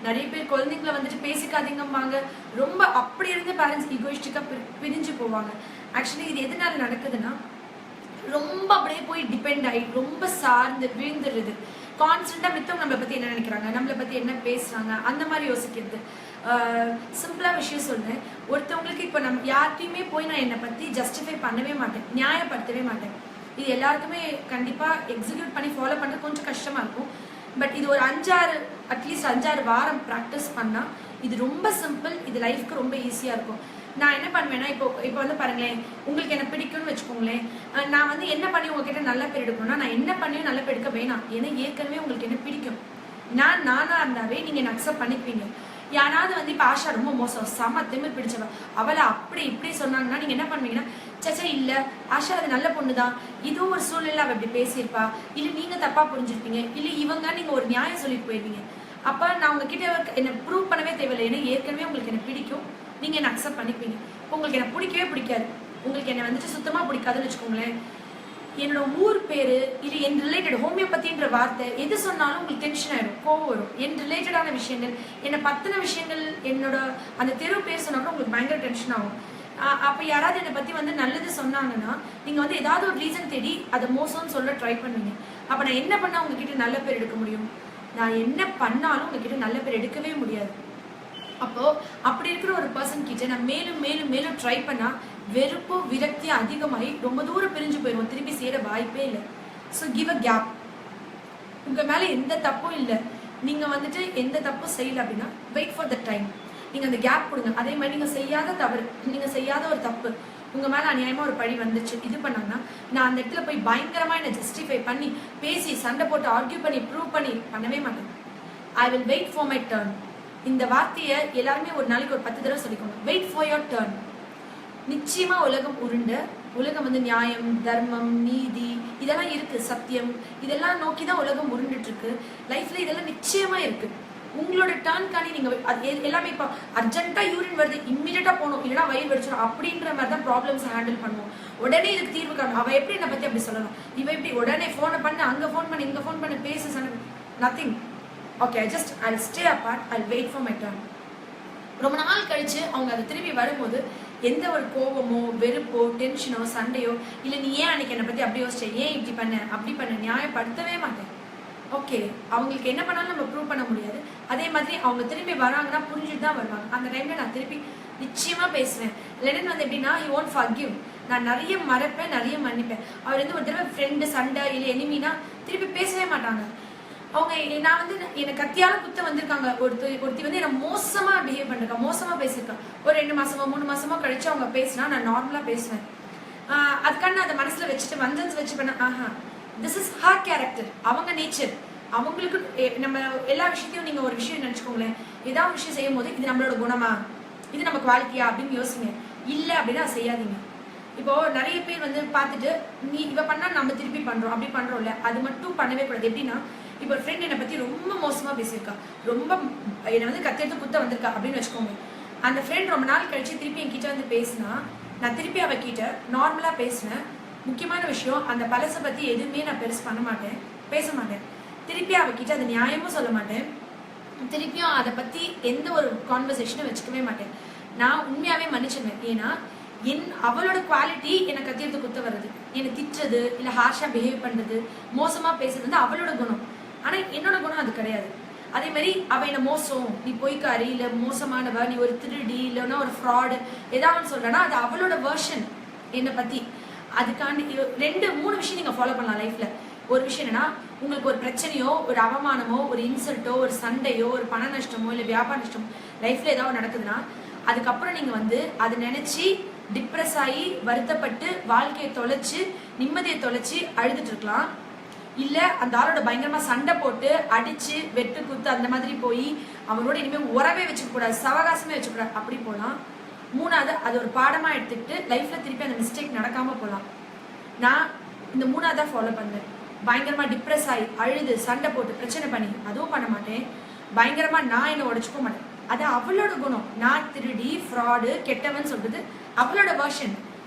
நிறைய பேர் குழந்தைங்களை வந்துட்டு பேசிக்காதீங்கம்பாங்க. ரொம்ப அப்படி இருந்து பேரண்ட்ஸ் ஈகோயிஸ்டிக்காக பிரிஞ்சு போவாங்க. ஆக்சுவலி இது எதனால நடக்குதுன்னா ரொம்ப அப்படியே போய் டிபெண்ட் ஆகி ரொம்ப சார்ந்து விழுந்துடுது. கான்ஸ்டன்டா மித்தவங்க நம்மளை பத்தி என்ன நினைக்கிறாங்க, நம்மளை பத்தி என்ன பேசுறாங்க, அந்த மாதிரி யோசிக்கிறது. சிம்பிளா விஷயம் சொல்றேன். ஒருத்தவங்களுக்கு இப்போ நம்ம யார்கிட்டையுமே போய் நான் என்னை பத்தி ஜஸ்டிஃபை பண்ணவே மாட்டேன், நியாயப்படுத்தவே மாட்டேன். இது எல்லாருக்குமே கண்டிப்பா எக்ஸிக்யூட் பண்ணி ஃபாலோ பண்றது கொஞ்சம் கஷ்டமா இருக்கும். பட் இது ஒரு அட்லீஸ்ட் 5-6 வாரம் ப்ராக்டிஸ் பண்ணா இது ரொம்ப சிம்பிள். இது லைஃப்க்கு ரொம்ப ஈஸியா இருக்கும். நான் என்ன பண்ணுவேன்னா இப்போ வந்து பாருங்களேன், உங்களுக்கு என்ன பிடிக்கும்னு வச்சுக்கோங்களேன். நான் வந்து என்ன பண்ணி உங்ககிட்ட நல்ல பேர் எடுக்கணும்னா நான் என்ன பண்ணியும் நல்ல பேர் எடுக்க வேணாம். ஏன்னா ஏற்கனவே உங்களுக்கு என்ன பிடிக்கும். நானா இருந்தாவே நீங்க என்ன அக்செப்ட் பண்ணிக்குவீங்க. யாராவது வந்து இப்போ ஆஷா ரொம்ப மோசம், செம திமிர் பிடிச்சவ, அவளை அப்படி இப்படி சொன்னாங்கன்னா நீங்க என்ன பண்ணுவீங்கன்னா சச்சா இல்ல ஆஷா அது நல்ல பொண்ணு தான், இதோ ஒரு சூழ்நிலை அவ இப்படி பேசியிருப்பா, இல்லை நீங்க தப்பா புரிஞ்சிருப்பீங்க, இல்லை இவங்க நீங்க ஒரு நியாயம் சொல்லிட்டு போயிருவீங்க. அப்ப நான் உங்ககிட்ட என்ன ப்ரூவ் பண்ணவே தேவையில்லை. ஏன்னா ஏற்கனவே உங்களுக்கு என்ன பிடிக்கும், நீங்க என்ன அக்செப்ட் பண்ணிப்பீங்க. உங்களுக்கு என்ன பிடிக்கவே பிடிக்காது, உங்களுக்கு என்ன வந்துட்டு சுத்தமா பிடிக்காதுன்னு வச்சுக்கோங்களேன். என்னோட ஊர் பேரு இது என் ரிலேட்டட் ஹோமியோபதின்ற வார்த்தை எது சொன்னாலும் உங்களுக்கு டென்ஷன் ஆயிடும், கோவம் வரும். என் ரிலேட்டடான விஷயங்கள், என்னை பத்தின விஷயங்கள், என்னோட அந்த தெரு பேர் சொன்னா கூட உங்களுக்கு பயங்கர டென்ஷன் ஆகும். அப்போ யாராவது என்னை பற்றி வந்து நல்லது சொன்னாங்கன்னா நீங்கள் வந்து ஏதாவது ஒரு ரீசன் தேடி அதை மோசம்னு சொல்ல ட்ரை பண்ணுவீங்க. அப்போ நான் என்ன பண்ணால் உங்ககிட்ட நல்ல பேர் எடுக்க முடியும்? நான் என்ன பண்ணாலும் உங்ககிட்ட நல்ல பேர் எடுக்கவே முடியாது. அப்போது அப்படி இருக்கிற ஒரு பர்சன் கிட்ட நான் மேலும் மேலும் மேலும் ட்ரை பண்ணால் வெறுப்போ விரக்தியோ அதிகமாகி ரொம்ப தூரம் பிரிஞ்சு போயிடுவோம், திருப்பி சேர வாய்ப்பே இல்லை. So give a gap. உங்கள் மேலே எந்த தப்பும் இல்லை, நீங்கள் வந்துட்டு எந்த தப்பும் செய்யலை அப்படின்னா வெயிட் ஃபார் த டைம். நீங்கள் அந்த கேப் கொடுங்க. அதே மாதிரி நீங்கள் செய்யாத தவறு, நீங்கள் செய்யாத ஒரு தப்பு உங்கள் மேலே அநியாயமாக ஒரு பழி வந்துச்சு இது பண்ணாங்கன்னா நான் அந்த இடத்துல போய் பயங்கரமாக என்னை ஜஸ்டிஃபை பண்ணி பேசி சண்டை போட்டு ஆர்கியூ பண்ணி ப்ரூவ் பண்ணவே மாட்டேன். I will wait for my turn. இந்த வார்த்தையை எல்லாருமே ஒரு நாளைக்கு ஒரு 10 தடவை சொல்லிக்கோங்க. Wait for your turn. நிச்சயமா உலகம் உலகம் வந்து நியாயம், தர்மம், நீதி இதெல்லாம் இருக்கு, சத்தியம் இதெல்லாம் நோக்கி தான் உலகம் உருண்டுட்டு இருக்கு. லைஃப்ல இதெல்லாம் நிச்சயமா இருக்கு. உங்களோட டர்ன்காண்டி நீங்க அது எல்லாமே இப்போ அர்ஜென்ட்டா யூரின் வருது இம்மிடியட்டா போகணும், இல்லைன்னா வயிறு வச்சிடும் அப்படின்ற மாதிரி தான் ப்ராப்ளம்ஸ் ஹேண்டில் பண்ணுவோம். உடனே இதுக்கு தீர்வு காணும். அவ எப்படி என்னை பத்தி அப்படி சொல்லலாம், இவ எப்படி உடனே ஃபோனை பண்ணு, அங்க ஃபோன் பண்ணு, இங்க ஃபோன் பண்ணு, பேசு, சண்டை, nothing. Okay, I stay apart, I wait for my turn. ரொம்ப நாள் கழிச்சு அவங்க அதை திரும்பி வரும்போது எந்த ஒரு கோபமோ வெறுப்போ டென்ஷனோ சண்டையோ இல்லை நீ ஏன் அன்னைக்கு என்னை பற்றி அப்படி யோசிச்சேன், ஏன் இப்படி பண்ண அப்படி பண்ண நியாயப்படுத்தவே மாட்டேன். ஓகே, அவங்களுக்கு என்ன பண்ணாலும் நம்ம ப்ரூவ் பண்ண முடியாது. அதே மாதிரி அவங்க திரும்பி வராங்கன்னா புரிஞ்சுட்டு தான் வருவாங்க. அந்த டைமில் நான் திருப்பி நிச்சயமாக பேசுவேன். லெனின் வந்து எப்படின்னா ஹி ஒன்ட் ஃபர்கிவ். நான் நிறைய மறப்பேன், நிறைய மன்னிப்பேன். அவர் வந்து ஒரு தடவை ஃப்ரெண்டு சண்டை இல்லை எனிமினா திருப்பி பேசவே மாட்டாங்க. அவங்க நான் வந்து என்னை கத்தியால குத்த வந்திருக்காங்க, ஒருத்தி வந்து என்னை மோசமாக பிஹேவ் பண்ணிருக்கா, மோசமாக பேசியிருக்கான். ஒரு 2 மாசமோ 3 மாசமோ கழிச்சு அவங்க பேசினா நான் நார்மலாக பேசுவேன். அதுக்கான நான் அதை மனசில் வச்சுட்டு வந்தன்ஸ் வச்சு பண்ண திஸ் இஸ் ஹர் கேரக்டர், அவங்க நேச்சர். அவங்களுக்கு நம்ம எல்லா விஷயத்தையும் நீங்கள் ஒரு விஷயம் நினச்சிக்கோங்களேன், ஏதாவது விஷயம் செய்யும் போது இது நம்மளோட குணமா, இது நம்ம குவாலிட்டியா அப்படின்னு யோசிங்க. இல்லை அப்படின்னா செய்யாதீங்க. இப்போ நிறைய பேர் வந்து பார்த்துட்டு நீ இவ பண்ணா நம்ம திருப்பி பண்றோம், அப்படி பண்றோம்ல, அது மட்டும் பண்ணவே கூடாது. எப்படின்னா இப்போ ஒரு ஃப்ரெண்ட் என்னை பற்றி ரொம்ப மோசமாக பேசியிருக்கா, ரொம்ப என்னை வந்து கத்தியெடுத்து குத்த வந்திருக்கா அப்படின்னு வச்சுக்கோங்க. அந்த ஃப்ரெண்ட் ரொம்ப நாள் கழிச்சு திருப்பி என்கிட்ட வந்து பேசினா நான் திருப்பி அவகிட்ட நார்மலாக பேசினேன். முக்கியமான விஷயம், அந்த பழசை பற்றி எதுவுமே நான் பெருசு பண்ண மாட்டேன், பேச மாட்டேன். திருப்பி அவகிட்ட அது நியாயமும் சொல்ல மாட்டேன், திருப்பியும் அதை பற்றி எந்த ஒரு கான்வர்சேஷனும் வச்சுக்கவே மாட்டேன். நான் உண்மையாகவே மன்னிச்சிருவேன். ஏன்னா அவளோட குவாலிட்டி என்னை கத்தியெடுத்து குத்த வருது, என்னை திட்டுறது இல்லை ஹார்ஷாக பிஹேவ் பண்ணுறது, மோசமாக பேசுறது வந்து அவளோட குணம். ஆனால் என்னோட குணம் அது கிடையாது. அதே மாதிரி அவ என்ன மோசம், நீ பொய்க்காரி இல்லை மோசமானவ, நீ ஒரு திருடி இல்லைன்னா ஒரு ஃப்ராடு ஏதாவது சொல்றேன்னா அது அவளோட வெர்ஷன் என்னை பற்றி. அதுக்காண்டி 2-3 விஷயம் நீங்கள் ஃபாலோ பண்ணலாம் லைஃப்பில். ஒரு விஷயம் என்னன்னா, உங்களுக்கு ஒரு பிரச்சனையோ ஒரு அவமானமோ ஒரு இன்சல்ட்டோ ஒரு சண்டையோ ஒரு பண நஷ்டமோ இல்லை வியாபார நஷ்டமோ லைஃப்பில் ஏதாவது நடக்குதுன்னா அதுக்கப்புறம் நீங்கள் வந்து அதை நினச்சி டிப்ரெஸ் ஆகி வருத்தப்பட்டு வாழ்க்கையை தொலைச்சி நிம்மதியை தொலைச்சி அழுதுட்டு இருக்கலாம். இல்லை அந்த ஆளோட பயங்கரமாக சண்டை போட்டு அடித்து வெட்டு குத்து அந்த மாதிரி போய் அவனோட இனிமேல் உறவே வச்சுக்கூடாது, சவகாசமே வச்சுக்கூடாது, அப்படி போகலாம். 3வது அது ஒரு பாடமாக எடுத்துக்கிட்டு லைஃப்பில் திருப்பி அந்த மிஸ்டேக் நடக்காமல் போகலாம். நான் இந்த 3வது தான் ஃபாலோ பண்ணேன். பயங்கரமாக டிப்ரெஸ் ஆகி அழுது சண்டை போட்டு பிரச்சனை பண்ணி அதுவும் பண்ண மாட்டேன். பயங்கரமாக நான் என்னை உடச்சிக்க மாட்டேன், அது அவளோட குணம். நான் திருடி ஃப்ராடு கெட்டவன் சொல்றது அவளோட வெர்ஷன்,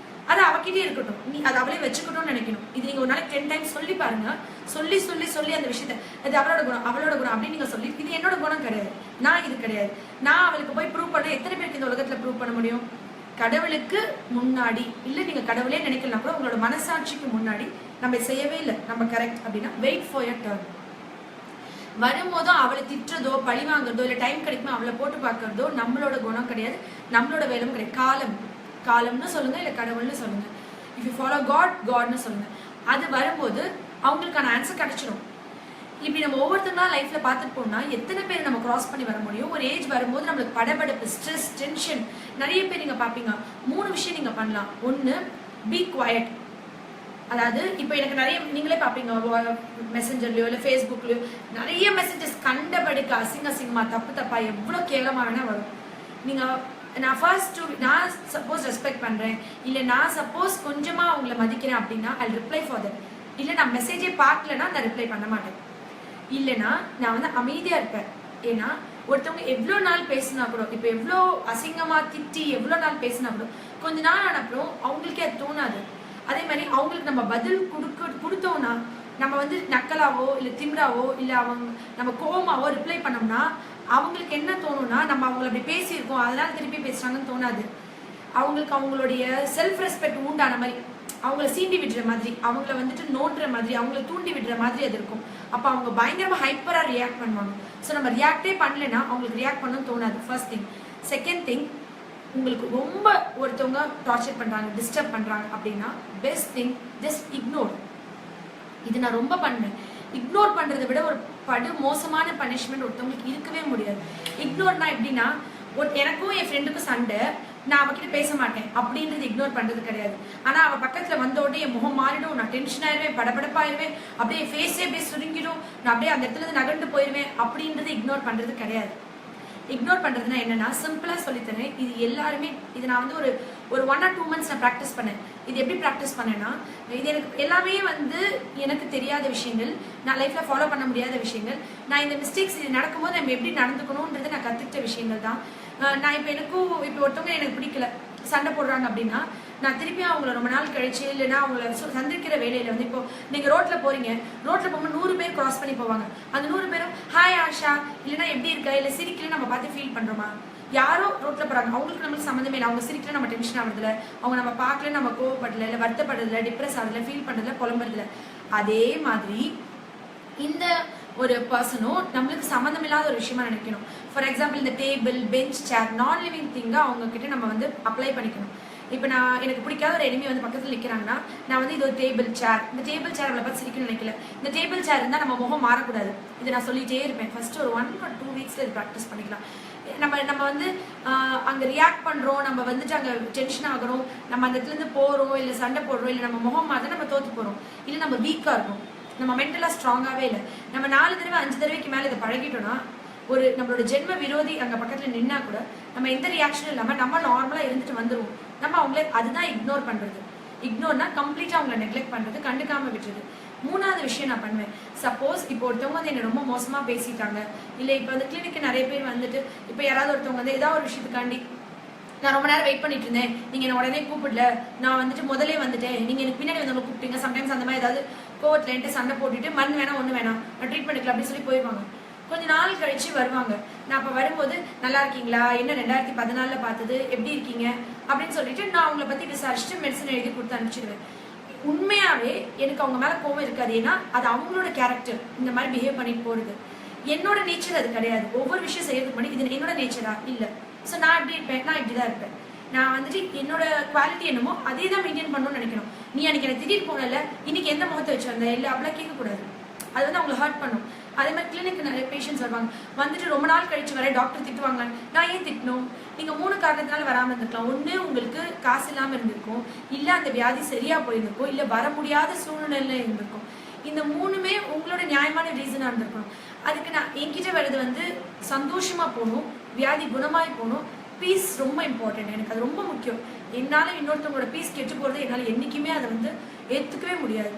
அது அவகிட்டே இருக்கட்டும், நீ அதை அவளே வச்சுக்கணும்னு நினைக்கணும். இது நீங்க ஒரு நாளைக்கு 10 டைம்ஸ் சொல்லி பாருங்க. சொல்லி சொல்லி சொல்லி அந்த விஷயத்த அது அவளோட குணம் அவளோட குணம் அப்படின்னு நீங்க சொல்லி, இது என்னோட குணம் கிடையாது, நான் இது கிடையாது, நான் அவளுக்கு போய் ப்ரூவ் பண்ண எத்தனை பேருக்கு இந்த உலகத்துல ப்ரூவ் பண்ண முடியும்? கடவுளுக்கு முன்னாடி இல்லை நீங்க கடவுளே நினைக்கலாம் கூட உங்களோட மனசாட்சிக்கு முன்னாடி நம்ம செய்யவே இல்லை, நம்ம கரெக்ட் அப்படின்னா வெயிட் ஃபார் யர் டர்ன். வரும்போதும் அவளை திட்டுறதோ பழி வாங்குறதோ இல்லை டைம் கிடைக்குமோ அவளை போட்டு பார்க்கறதோ நம்மளோட குணம் கிடையாது, நம்மளோட வேலையும் கிடையாது. காலம்னு சொல்லுங்க இல்லை கடவுள்னு சொல்லுங்க. இஃப் யூ ஃபாலோ காட்னு சொல்லுங்க. அது வரும்போது அவங்களுக்கான ஆன்சர் கிடைச்சிடும். இப்படி நம்ம ஒவ்வொருத்தருனா லைஃப்ல பார்த்துட்டு போனா எத்தனை பேர் நம்ம கிராஸ் பண்ணி வர முடியும்? ஒரு ஏஜ் வரும்போது நம்மளுக்கு படபடப்பு, ஸ்ட்ரெஸ், டென்ஷன் நிறைய பேர் நீங்க பார்ப்பீங்க. 3 விஷயம் நீங்க பண்ணலாம். 1, பி குவாய்ட். அதாவது இப்போ எனக்கு நிறைய நீங்களே பார்ப்பீங்க மெசஞ்சர்லையோ இல்லை ஃபேஸ்புக்லையோ நிறைய மெசேஜஸ் கண்டபடிக்கு அசிங்கமா தப்பா எவ்வளோ கேவலமாக வேணா வரும். நான் நான் சப்போஸ் ரெஸ்பெக்ட் பண்ணுறேன் இல்லை நான் சப்போஸ் கொஞ்சமாக அவங்கள மதிக்கிறேன் அப்படின்னா ஐ ரிப்ளை ஃபார் தட். இல்லை நான் மெசேஜே பார்க்கலன்னா நான் ரிப்ளை பண்ண மாட்டேன். இல்லைன்னா நான் வந்து அமைதியாக இருப்பேன். ஏன்னா ஒருத்தவங்க எவ்வளோ நாள் பேசினா கூட, இப்போ எவ்வளோ அசிங்கமாக திட்டி எவ்வளோ நாள் பேசினா கூட கொஞ்ச நாள் ஆனப்புறம் அவங்களுக்கே அது தோணாது. அதே மாதிரி அவங்களுக்கு நம்ம பதில் கொடுத்தோம்னா நம்ம வந்து நக்கலாவோ இல்லை திமிராவோ இல்லை அவங்க நம்ம கோவமாவோ ரிப்ளை பண்ணோம்னா அவங்களுக்கு என்ன தோணும்னா நம்ம அவங்கள அப்படி பேசியிருக்கோம் அதனால திருப்பி பேசுறாங்கன்னு தோணாது. அவங்களுக்கு அவங்களுடைய செல்ஃப் ரெஸ்பெக்ட் உண்டான மாதிரி, அவங்கள சீண்டி விடுற மாதிரி, அவங்கள வந்துட்டு நோண்டுற மாதிரி, அவங்கள தூண்டி விடுற மாதிரி அது இருக்கும். அப்போ அவங்க பயங்கரமாக ஹைப்பராக ரியாக்ட் பண்ணுவாங்க. ஸோ நம்ம ரியாக்டே பண்ணலைன்னா அவங்களுக்கு ரியாக்ட் பண்ணணும்னு தோணாது. First thing. செகண்ட் திங், உங்களுக்கு ரொம்ப ஒருத்தவங்க டார்ச்சர் பண்ணுறாங்க, டிஸ்டர்ப் பண்ணுறாங்க அப்படின்னா பெஸ்ட் திங் ஜஸ்ட் இக்னோர். இது நான் ரொம்ப பண்ணேன். இக்னோர் பண்ணுறதை விட ஒரு படு மோசமான பனிஷ்மெண்ட் ஒருத்தவங்களுக்கு இருக்கவே முடியாது. இக்னோர்னா எப்படின்னா, எனக்கும் என் ஃப்ரெண்டுக்கும் சண்டை, நான் அவகிட்ட பேச மாட்டேன் அப்படின்றது இக்னோர் பண்ணுறது கிடையாது. ஆனால் அவள் பக்கத்தில் வந்த உடனே என் முகம் மாறிடும், நான் டென்ஷன் ஆயிடுவேன், படபடப்பாயிருவேன், அப்படியே ஃபேஸே அப்படியே சுருங்கிடும், நான் அப்படியே அந்த இடத்துல நகர்ந்து போயிடுவேன். அப்படின்றது இக்னோர் பண்ணுறது கிடையாது. இக்னோர் பண்ணுறதுனா என்னன்னா, சிம்பிளாக சொல்லித்தரேன். இது எல்லாருமே, இது நான் வந்து ஒரு 1 or 2 months நான் ப்ராக்டிஸ் பண்ணேன். இது எப்படி ப்ராக்டிஸ் பண்ணேன்னா, இது எனக்கு எல்லாமே வந்து எனக்கு தெரியாத விஷயங்கள், நான் லைஃப்பில் ஃபாலோ பண்ண முடியாத விஷயங்கள், நான் இந்த மிஸ்டேக்ஸ் இது நடக்கும்போது நம்ம எப்படி நடந்துக்கணுன்றது நான் கற்றுக்கிட்ட விஷயங்கள் தான். நான் இப்போ ஒருத்தவங்க எனக்கு பிடிக்கல, சண்டை போடுறாங்க அப்படின்னா, நான் திருப்பி அவங்கள ரொம்ப நாள் கழிச்சு இல்லைன்னா அவங்கள சந்திக்கிற வேலையில் வந்து, இப்போ நீங்கள் ரோட்டில் போகிறீங்க, ரோட்டில் போகும்போது 100 பேர் கிராஸ் பண்ணி போவாங்க. அந்த 100 பேரும் ஹாய் ஆஷா இல்லைன்னா எப்படி இருக்கா இல்லை சிரிக்கல நம்ம பார்த்து ஃபீல் பண்ணுறோமா? யாரோ ரோட்டில் போகிறாங்க, அவங்களுக்கு நம்மளுக்கு சம்மந்தமே இல்லை, அவங்க சிரிக்கல நம்ம டென்ஷன் ஆகுறதில்ல, அவங்க நம்ம பார்க்கல நம்ம கோவப்படல, இல்லை வருத்தப்படுறதில்ல, டிப்ரெஸ் ஆகுறதில்ல, ஃபீல் பண்ணுறதில்ல, புலம்புறதில்ல. அதே மாதிரி இந்த ஒரு பர்சனும் நம்மளுக்கு சம்மந்தம் இல்லாத ஒரு விஷயமா நினைக்கணும். ஃபார் எக்ஸாம்பிள், இந்த டேபிள், பெஞ்ச், சேர், நான் லிவிங் திங்கை அவங்க கிட்ட நம்ம வந்து அப்ளை பண்ணிக்கணும். இப்போ எனக்கு பிடிக்காத ஒரு எனிமி வந்து பக்கத்தில் நிற்கிறாங்கன்னா, நான் வந்து இது ஒரு டேபிள் சேர், இந்த டேபிள் சேர் அவளை பார்த்து சிரிக்கணும்னு நினைக்கல, இந்த டேபிள் சேர் இருந்தால் நம்ம முகம் மாறக்கூடாது. இதை நான் சொல்லிகிட்டே இருப்பேன். ஃபர்ஸ்ட் ஒரு 1 or 2 weeks இது ப்ராக்டிஸ் பண்ணிக்கலாம். நம்ம வந்து அங்கே ரியாக்ட் பண்ணுறோம், நம்ம வந்துட்டு அங்கே டென்ஷன் ஆகிறோம், நம்ம அந்த இடத்துலேருந்து போகிறோம், இல்லை சண்டை போடுறோம், இல்லை நம்ம முகம் மாற்ற நம்ம தோற்று போகிறோம், இல்லை நம்ம வீக்காக இருக்கும், நம்ம மென்டலாக ஸ்ட்ராங்காகவே இல்லை. நம்ம 4 தடவை 5 தடவைக்கு மேலே இதை பழகிட்டோம்னா, நம்மளோட ஜென்ம விரோதி அங்கே பக்கத்தில் நின்னா கூட நம்ம எந்த ரியாக்ஷனும் இல்லாமல் நம்ம நார்மலாக இருந்துட்டு வந்துடுவோம். நம்ம அவங்களே, அதுதான் இக்னோர் பண்ணுறது. இக்னோர்னா கம்ப்ளீட்டாக அவங்கள நெக்லெக்ட் பண்ணுறது, கண்டுக்காமல் விட்டுறது. 3வது விஷயம் நான் பண்ணுவேன். சப்போஸ் இப்போ ஒருத்தவங்க வந்து என்னை ரொம்ப மோசமாக பேசிட்டாங்க, இல்லை இப்போ வந்து கிளினிக்கு நிறைய பேர் வந்துட்டு, இப்போ யாராவது ஒருத்தவங்க வந்து ஏதாவது ஒரு விஷயத்துக்காண்டி நான் ரொம்ப நேரம் வெயிட் பண்ணிட்டு இருந்தேன், நீங்கள் என்ன உடனே கூப்பிடல, நான் வந்துட்டு முதலே வந்துட்டேன், நீங்கள் எனக்கு பின்னாடி வந்து கூப்பிட்டீங்க, சம்டைம்ஸ் அந்த மாதிரி ஏதாவது கோவத்தில் சண்டை போட்டுட்டு மண் வேணாம் ஒன்று வேணாம் நான் ட்ரீட் பண்ணிக்கலாம் அப்படின்னு சொல்லி போயிடுவாங்க. கொஞ்சம் நாள் கழிச்சு வருவாங்க. நான் அப்போ வரும்போது நல்லா இருக்கீங்களா, என்ன 2014 பார்த்தது, எப்படி இருக்கீங்க அப்படின்னு சொல்லிட்டு நான் அவங்கள பற்றி விசாரிச்சுட்டு மெடிசன் எழுதி கொடுத்து அனுப்பிச்சிடுவேன். உண்மையாகவே எனக்கு அவங்க மேலே கோவம் இருக்காது. ஏன்னா அது அவங்களோட கேரக்டர், இந்த மாதிரி பிஹேவ் பண்ணிட்டு போகிறது. என்னோட நேச்சர் அது கிடையாது. ஒவ்வொரு விஷயம் செய்யறதுக்கு முன்னாடி இது என்னோட நேச்சரா இல்லை, ஸோ நான் எப்படி இருப்பேன், நான் இப்படி தான் இருப்பேன். நான் வந்துட்டு என்னோட குவாலிட்டி என்னமோ அதே தான் மெயின்டைன் பண்ணணும்னு நினைக்கணும். நீ அன்னைக்கு எனக்கு திடீர்னு போனல, இன்னைக்கு எந்த முகத்தை வச்சு வந்த, இல்லை அப்படிலாம் கேட்கக்கூடாது. அது வந்து அவங்களை ஹர்ட் பண்ணும். அதே மாதிரி கிளினிக்கு நிறைய பேஷண்ட்ஸ் வருவாங்க, வந்துட்டு ரொம்ப நாள் கழிச்சு வர டாக்டர் திட்டுவாங்க. நான் ஏன் திட்டணும்? நீங்கள் 3 காரணத்தினால வராமல் இருந்திருக்கலாம். ஒன்று, உங்களுக்கு காசு இல்லாமல் இருந்திருக்கும், இல்லை அந்த வியாதி சரியாக போயிருந்திருக்கும், இல்லை வர முடியாத சூழ்நிலை இருந்திருக்கும். இந்த 3மே உங்களோட நியாயமான ரீசனாக இருந்திருக்கணும். அதுக்கு நான் என்கிட்ட வர்றது வந்து சந்தோஷமாக போகணும், வியாதி குணமாய் போகணும், பீஸ் ரொம்ப இம்பார்ட்டன்ட். எனக்கு அது ரொம்ப முக்கியம். என்னால் இன்னொருத்தவங்களோட பீஸ் கெட்டு போகிறது என்னால் என்றைக்குமே அதை வந்து ஏற்றுக்கவே முடியாது.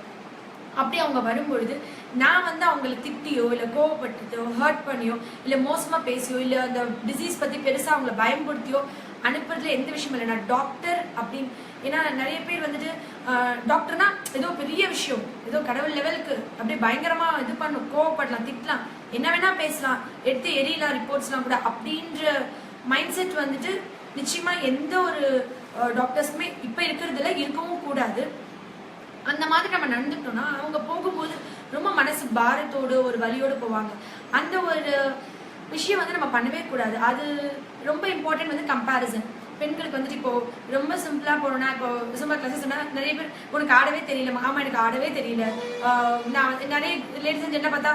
அப்படி அவங்க வரும்பொழுது நான் வந்து அவங்களை திட்டியோ இல்லை கோவப்பட்டுட்டோ ஹர்ட் பண்ணியோ இல்லை மோசமாக பேசியோ இல்லை அந்த டிசீஸ் பற்றி பெருசாக அவங்கள பயன்படுத்தியோ அனுப்புறதுல எந்த விஷயம் இல்லை. நான் டாக்டர் அப்படின்னு, ஏன்னா நிறைய பேர் வந்துட்டு டாக்டர்னா ஏதோ பெரிய விஷயம், ஏதோ கடவுள் லெவலுக்கு அப்படியே பயங்கரமாக இது பண்ணும், கோவப்படலாம், திட்டலாம், என்ன வேணால் பேசலாம், எடுத்து எரியலாம், ரிப்போர்ட்ஸ்லாம் கூட, அப்படின்ற மைண்ட் செட் வந்துட்டு நிச்சயமாக எந்த ஒரு டாக்டர்ஸுமே இப்போ இருக்கிறதுல இருக்கவும் கூடாது. அந்த மாதிரி நம்ம நடந்துட்டோம்னா அவங்க போகும்போது ரொம்ப மனசு பாரத்தோடு ஒரு வலியோடு போவாங்க. அந்த ஒரு விஷயம் வந்து நம்ம பண்ணவே கூடாது. அது ரொம்ப இம்பார்ட்டன்ட். வந்து கம்பேரிசன் பெண்களுக்கு வந்துட்டு இப்போ ரொம்ப சிம்பிளாக போனோம்னா, இப்போ சும்மா கிளாஸஸ் சொன்னால் நிறைய பேர் உனக்கு ஆடவே தெரியல, ஆமாம் எனக்கு ஆடவே தெரியல. நான் வந்து நிறைய லேடிஸ் என்ன பார்த்தா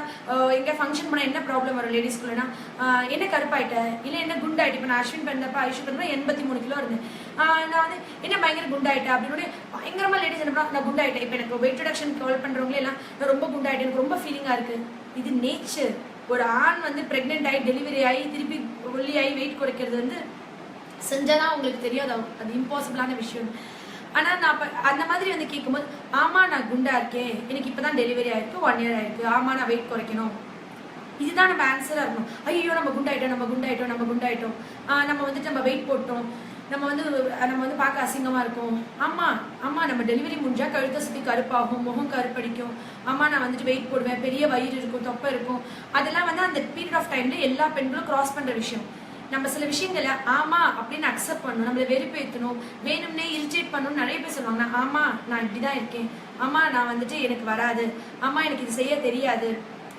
எங்கே ஃபங்க்ஷன் போனால் என்ன ப்ராப்ளம் வரும் லேடிஸ்குள்ளனா, என்ன கருப்பாயிட்டேன் இல்லை என்ன குண்டாயிட்டு. இப்போ நான் அஸ்வின் பண்ணப்போ ஐஸ்வின் பண்ணப்போ 83 கிலோ இருந்தேன். நான் வந்து என்ன பயங்கர குண்டாயிட்டேன் அப்படின்னு பயங்கரமாக லேடிஸ் என்ன பண்ணா, நான் குண்டாயிட்டேன். இப்போ எனக்கு வெயிட் ரிடக்ஷன் கால் பண்ணுறவங்களே எல்லாம் நான் ரொம்ப குண்டாயிட்டேன், எனக்கு ரொம்ப ஃபீலிங்காக இருக்குது. இது நேச்சர். ஒரு ஆண் வந்து ப்ரெக்னென்ட் ஆகி டெலிவரி ஆகி திருப்பி ஒல்லியாகி வெயிட் குறைக்கிறது வந்து செஞ்சாதான் உங்களுக்கு தெரியாது, அது இம்பாசிபிளான விஷயம். ஆனால் நான் அந்த மாதிரி வந்து கேட்கும்போது, ஆமாம் நான் குண்டா இருக்கேன், எனக்கு இப்போ தான் டெலிவரி ஆயிருக்கு, 1 year ஆயிருக்கு, ஆமாம் நான் வெயிட் குறைக்கணும், இதுதான் நம்ம ஆன்சராக இருக்கணும். ஐயோ நம்ம குண்டாயிட்டோம் நம்ம வந்துட்டு நம்ம வெயிட் போட்டோம், நம்ம வந்து பார்க்க அசிங்கமாக இருக்கும். ஆமாம் நம்ம டெலிவரி முடிஞ்சால் கழுத்தை சுற்றி கருப்பாகும், முகம் கருப்படிக்கும், நான் வந்துட்டு வெயிட் போடுவேன், பெரிய வயிறு இருக்கும், தொப்பை இருக்கும். அதெல்லாம் வந்து அந்த பீரியட் ஆஃப் டைமில் எல்லா பெண்களும் கிராஸ் பண்ணுற விஷயம். நம்ம சில விஷயங்களை ஆமா அப்படின்னு அக்செப்ட் பண்ணணும், நம்மளை வெறுப்பேற்றணும், வேணும்னே இரிட்டேட் பண்ணணும்னு நிறைய பேர் சொல்லுவாங்க. ஆமா நான் இப்படிதான் இருக்கேன், ஆமா நான் வந்துட்டு எனக்கு வராது, ஆமா எனக்கு இது செய்ய தெரியாது,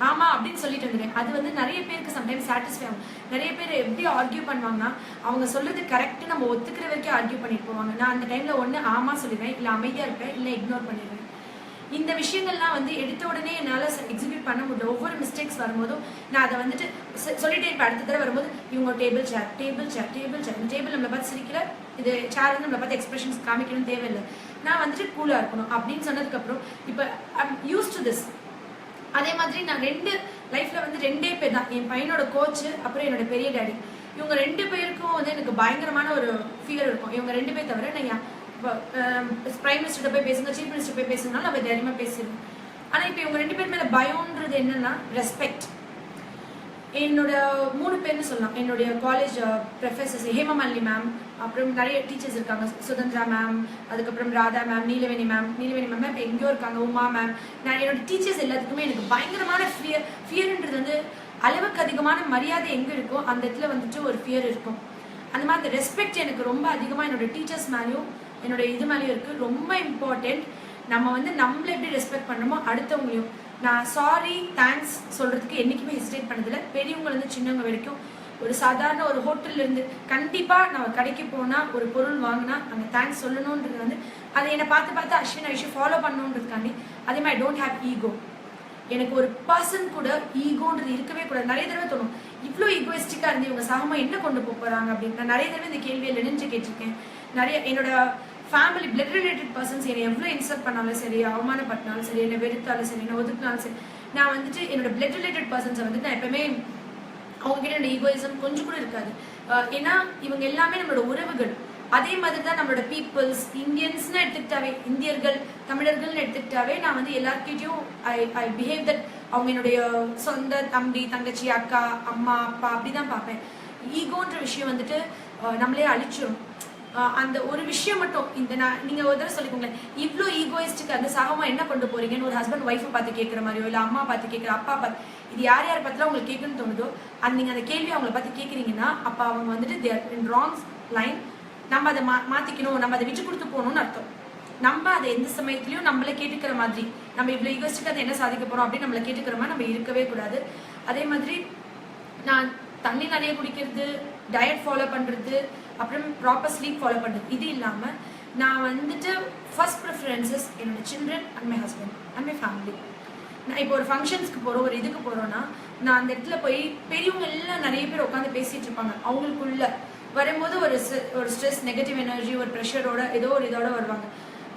ஆமா அப்படின்னு சொல்லிட்டு வந்துடுவேன். அது வந்து நிறைய பேருக்கு சம்டைம்ஸ் சாட்டிஸ்ஃபை ஆகும். நிறைய பேர் எப்படி ஆர்கியூ பண்ணுவாங்கன்னா, அவங்க சொல்றது கரெக்ட் நம்ம ஒத்துக்கிற வரைக்கும் ஆர்கியூ பண்ணிட்டு போவாங்க. நான் அந்த டைம்ல ஒன்று ஆமா சொல்லிடுவேன், இல்லை அமைதியா இருப்பேன், இல்லை இக்னோர் பண்ணிடுவேன். இந்த விஷயங்கள்லாம் வந்து எடுத்த உடனே என்னால் எக்ஸிக்யூட் பண்ண முடியல. ஒவ்வொரு மிஸ்டேக்ஸ் வரும்போதும் நான் அதை வந்துட்டு சொல்லிட்டே இருப்பேன். அடுத்த தடவை வரும்போது இவங்க table chair table chair table chair, இந்த டேபிள் நம்மளை பார்த்து சிரிக்கல, இது சேர் வந்து நம்மளை பார்த்து எக்ஸ்பிரஷன்ஸ் காமிக்கணும் தேவையில்லை, நான் வந்துட்டு கூலாக இருக்கணும் அப்படின்னு சொன்னதுக்கப்புறம் இப்போ ஐம் யூஸ் டு திஸ். அதே மாதிரி நான் லைஃப்ல வந்து 2 பேர் தான், என் பையனோட கோச்சு அப்புறம் என்னோட பெரிய டேடி. இவங்க 2 பேருக்கும் வந்து எனக்கு பயங்கரமான ஒரு ஃபியர் இருக்கும். இவங்க 2 பேர் தவிர நான் பிரைம் மினிஸ்டர் போய் பேசுங்க, சீஃப் மினிஸ்டர் போய் பேசுனாலும் நம்ம தைரியமா பேசிடுவோம். ஆனா இப்போ இவங்க 2 பேர் மேல பயம்ன்றது என்னன்னா ரெஸ்பெக்ட். என்னோட 3 பேர்னு சொல்லலாம். என்னுடைய காலேஜ் ப்ரொஃபஸர்ஸ் ஹேமமாலினி மேம், அப்புறம் நிறைய டீச்சர்ஸ் இருக்காங்க, சுதந்திரா மேம், அதுக்கப்புறம் ராதா மேம், நீலவேணி மேம் இப்போ எங்கேயோ இருக்காங்க, உமா மேம். நான் என்னோட டீச்சர்ஸ் எல்லாத்துக்குமே எனக்கு பயங்கரமான ஃபியர்ன்றது வந்து அளவுக்கு அதிகமான மரியாதை எங்கே இருக்கோ அந்த இடத்துல வந்துட்டு ஒரு ஃபியர் இருக்கும். அந்த மாதிரி அந்த ரெஸ்பெக்ட் எனக்கு ரொம்ப அதிகமாக என்னோட டீச்சர்ஸ் மேலேயும் என்னோட இது மேலேயும் இருக்குது. ரொம்ப இம்பார்ட்டன்ட். நம்ம வந்து நம்மளை எப்படி ரெஸ்பெக்ட் பண்ணுறோமோ அடுத்தவங்களையும். நான் சாரி தேங்க்ஸ் சொல்கிறதுக்கு என்றைக்குமே ஹெசிடேட் பண்ணதில்லை. பெரியவங்கலேருந்து சின்னவங்க வரைக்கும் ஒரு சாதாரண ஒரு ஹோட்டல்லேருந்து கண்டிப்பாக நான் கடைக்கு போனால் ஒரு பொருள் வாங்கினா அங்கே தேங்க்ஸ் சொல்லணுன்றது வந்து அதை என்னை பார்த்து அஸ்வின் ஐஷு ஃபாலோ பண்ணணுன்றதுக்காண்டி. அதே மாதிரி ஐ டோன்ட் ஹேவ் ஈகோ. எனக்கு ஒரு பர்சன் கூட ஈகோன்றது இருக்கவே கூடாது. நிறைய தடவை தோணும் இவ்வளோ ஈகோயிஸ்டிக்காக இருந்து இவங்க சாகமா என்ன கொண்டு போகிறாங்க அப்படின்னு. நான் நிறைய தடவை இந்த கேள்வியை நினைஞ்சு கேட்டிருக்கேன். நிறைய என்னோட ஃபேமிலி பிளட் ரிலேட்டட் பர்சன்ஸ் என்னை எவ்வளோ இன்சல்ட் பண்ணாலும் சரி, அவமானப்பட்டாலும் சரி, என்னை வெறுத்தாலும் சரி, என்னை ஒதுக்கினாலும் சரி, நான் வந்துட்டு என்னோட பிளட் ரிலேட்டட் பர்சன்ஸை வந்துட்டு நான் எப்பவுமே அவங்ககிட்ட என்னோட ஈகோயிசம் கொஞ்சம் கூட இருக்காது. ஏன்னா இவங்க எல்லாமே நம்மளோட உறவுகள். அதே மாதிரி தான் நம்மளோட பீப்புள்ஸ், இந்தியன்ஸ்னு எடுத்துக்கிட்டாவே, இந்தியர்கள் தமிழர்கள்னு எடுத்துக்கிட்டாவே நான் வந்து எல்லார்கிட்டையும் ஐ பிஹேவ் தட் அவங்க என்னுடைய சொந்த தம்பி தங்கச்சி அக்கா அம்மா அப்பா அப்படிதான் பார்ப்பேன். ஈகோன்ற விஷயம் வந்துட்டு நம்மளே அழிச்சிடும். அந்த ஒரு விஷயம் மட்டும் இந்த நீங்க ஒரு தடவை சொல்லிக்கோங்களேன், இவ்வளோ ஈகோயிஸ்டிக் அந்த சாகமா என்ன கொண்டு போறீங்கன்னு ஒரு ஹஸ்பண்ட் ஒய்ஃபை பார்த்து கேட்குற மாதிரியோ, இல்லை அம்மா பார்த்து கேட்குற, அப்பா பார்த்து, இது யார் யார் பார்த்துலாம் உங்களுக்கு கேட்கணும்னு தோணுதோ நீங்கள் அந்த கேள்வி அவங்களை பார்த்து கேட்குறீங்கன்னா அப்போ அவங்க வந்துட்டு தேர் இன் ராங் லைன். நம்ம அதை மாற்றிக்கணும், நம்ம அதை விட்டு கொடுத்து போகணும்னு அர்த்தம். நம்ம அதை எந்த சமயத்துலையும் நம்மளை கேட்டுக்கிற மாதிரி, நம்ம இவ்வளோ ஈகோயிஸ்டிக் அதை என்ன சாதிக்க போகிறோம் அப்படின்னு நம்மளை கேட்டுக்கிற மாதிரி நம்ம இருக்கவே கூடாது. அதே மாதிரி நான் தண்ணி நிறைய குடிக்கிறது, டயட் ஃபாலோ பண்ணுறது, அப்புறம் ப்ராப்பர் ஸ்லீப் ஃபாலோ பண்ணுறது, இது இல்லாமல் நான் வந்துட்டு ஃபர்ஸ்ட் ப்ரிஃபரன்சஸ் என்னோட children and my husband and my family. நான் இப்போ ஒரு ஃபங்க்ஷன்ஸ்க்கு போகிறோம், ஒரு இதுக்கு போகிறோன்னா நான் அந்த இடத்துல போய் பெரியவங்க எல்லாம் நிறைய பேர் உட்காந்து பேசிகிட்டு இருப்பாங்க. அவங்களுக்குள்ள வரும்போது ஒரு ஸ்ட்ரெஸ், நெகட்டிவ் எனர்ஜி, ஒரு ப்ரெஷரோட ஏதோ ஒரு இதோட வருவாங்க.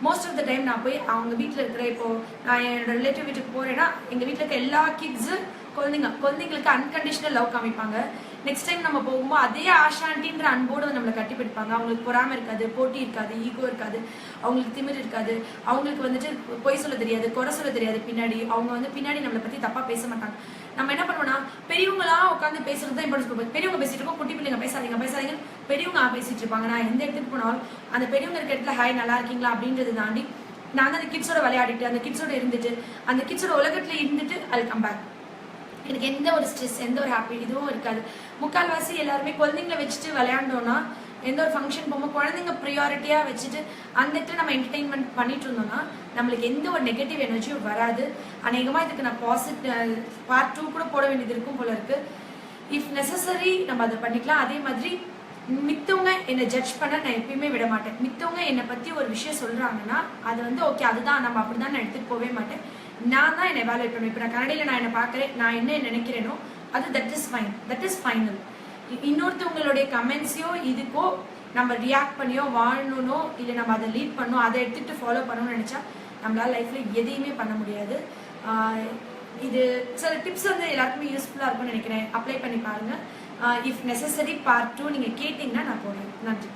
மோஸ்ட் ஆஃப் த டைம் நான் போய் அவங்க வீட்டில் இருக்கிற, இப்போது நான் என்னோட ரிலேட்டிவ் வீட்டுக்கு போகிறேன்னா எங்கள் வீட்டில் இருக்க எல்லா கிட்ஸு குழந்தைங்களுக்கு அன்கண்டிஷனல் லவ் காமிப்பாங்க. நெக்ஸ்ட் டைம் நம்ம போகும்போது அதே ஆஷாண்டின்ற அன்போடு நம்மளை கட்டிப்பிடிப்பாங்க. அவங்களுக்கு பொறாமை இருக்காது, போட்டி இருக்காது, ஈகோ இருக்காது, அவங்களுக்கு திமிர் இருக்காது, அவங்களுக்கு வந்துட்டு பொய் சொல்ல தெரியாது, குறை சொல்ல தெரியாது. பின்னாடி அவங்க வந்து பின்னாடி நம்மளை பற்றி தப்பாக பேச மாட்டாங்க. நம்ம என்ன பண்ணுவோம்னா பெரியவங்களா உட்காந்து பேசுறது தான் இம்பார்ட்டன்ஸ் கொடுப்போம். பெரியவங்க பேசிட்டு இருக்கோம், குட்டி பிள்ளைங்க பேசாதீங்க பெரியவங்க பேசிட்டு இருப்பாங்க. நான் எந்த இடத்துக்கு போனாலும் அந்த பெரியவங்க இருக்க இடத்துல ஹாய் நல்லா இருக்கீங்களா அப்படின்றது தாண்டி நான் வந்து அந்த கிட்ஸோட விளையாடிட்டு, அந்த கிட்ஸோட இருந்துட்டு, அந்த கிட்ஸோட உலகத்துல இருந்துட்டு ஐ கம் பேக். எனக்கு எந்த ஒரு ஸ்ட்ரெஸ், எந்த ஒரு ஹாப்பி இதுவும் இருக்காது. முக்கால்வாசி எல்லாருமே குழந்தைங்களை வச்சுட்டு விளையாண்டோன்னா, எந்த ஒரு ஃபங்க்ஷன் போகும்போது குழந்தைங்க ப்ரியாரிட்டியாக வச்சுட்டு அந்த இடத்துல நம்ம என்டர்டெயின்மெண்ட் பண்ணிட்டு இருந்தோம்னா நம்மளுக்கு எந்த ஒரு நெகட்டிவ் எனர்ஜியும் வராது. அநேகமாக இதுக்கு நான் பார்ட் 2 கூட போட வேண்டியது இருக்கும் போல இருக்கு. இஃப் நெசசரி நம்ம அதை பண்ணிக்கலாம். அதே மாதிரி மித்தவங்க என்னை ஜட்ஜ் பண்ண நான் எப்பயுமே விட மாட்டேன். மித்தவங்க என்னை பற்றி ஒரு விஷயம் சொல்கிறாங்கன்னா அது வந்து ஓகே, அதுதான் நம்ம அப்படி தான் நான் எடுத்துகிட்டு போகவே மாட்டேன். நான் தான் என்னை எவாலுவேட் பண்ணுவேன். இப்போ நான் கன்னடையில் நான் என்னை பார்க்குறேன், நான் என்ன நினைக்கிறேனோ அது that is fine, that is final. இன்னொருத்தவங்களுடைய கமெண்ட்ஸையோ இதுக்கோ நம்ம ரியாக்ட் பண்ணியோ வாழணுனோ இல்லை நம்ம அதை லீட் பண்ணணும், அதை எடுத்துகிட்டு ஃபாலோ பண்ணணும்னு நினச்சா நம்மளால் லைஃப்பில் எதையுமே பண்ண முடியாது. இது சில டிப்ஸ் வந்து எல்லாருக்குமே யூஸ்ஃபுல்லாக இருக்கும்னு நினைக்கிறேன். அப்ளை பண்ணி பாருங்கள். இஃப் நெசசரி பார்ட் 2 நீங்கள் கேட்டிங்கன்னா நான் போடுறேன். நன்றி.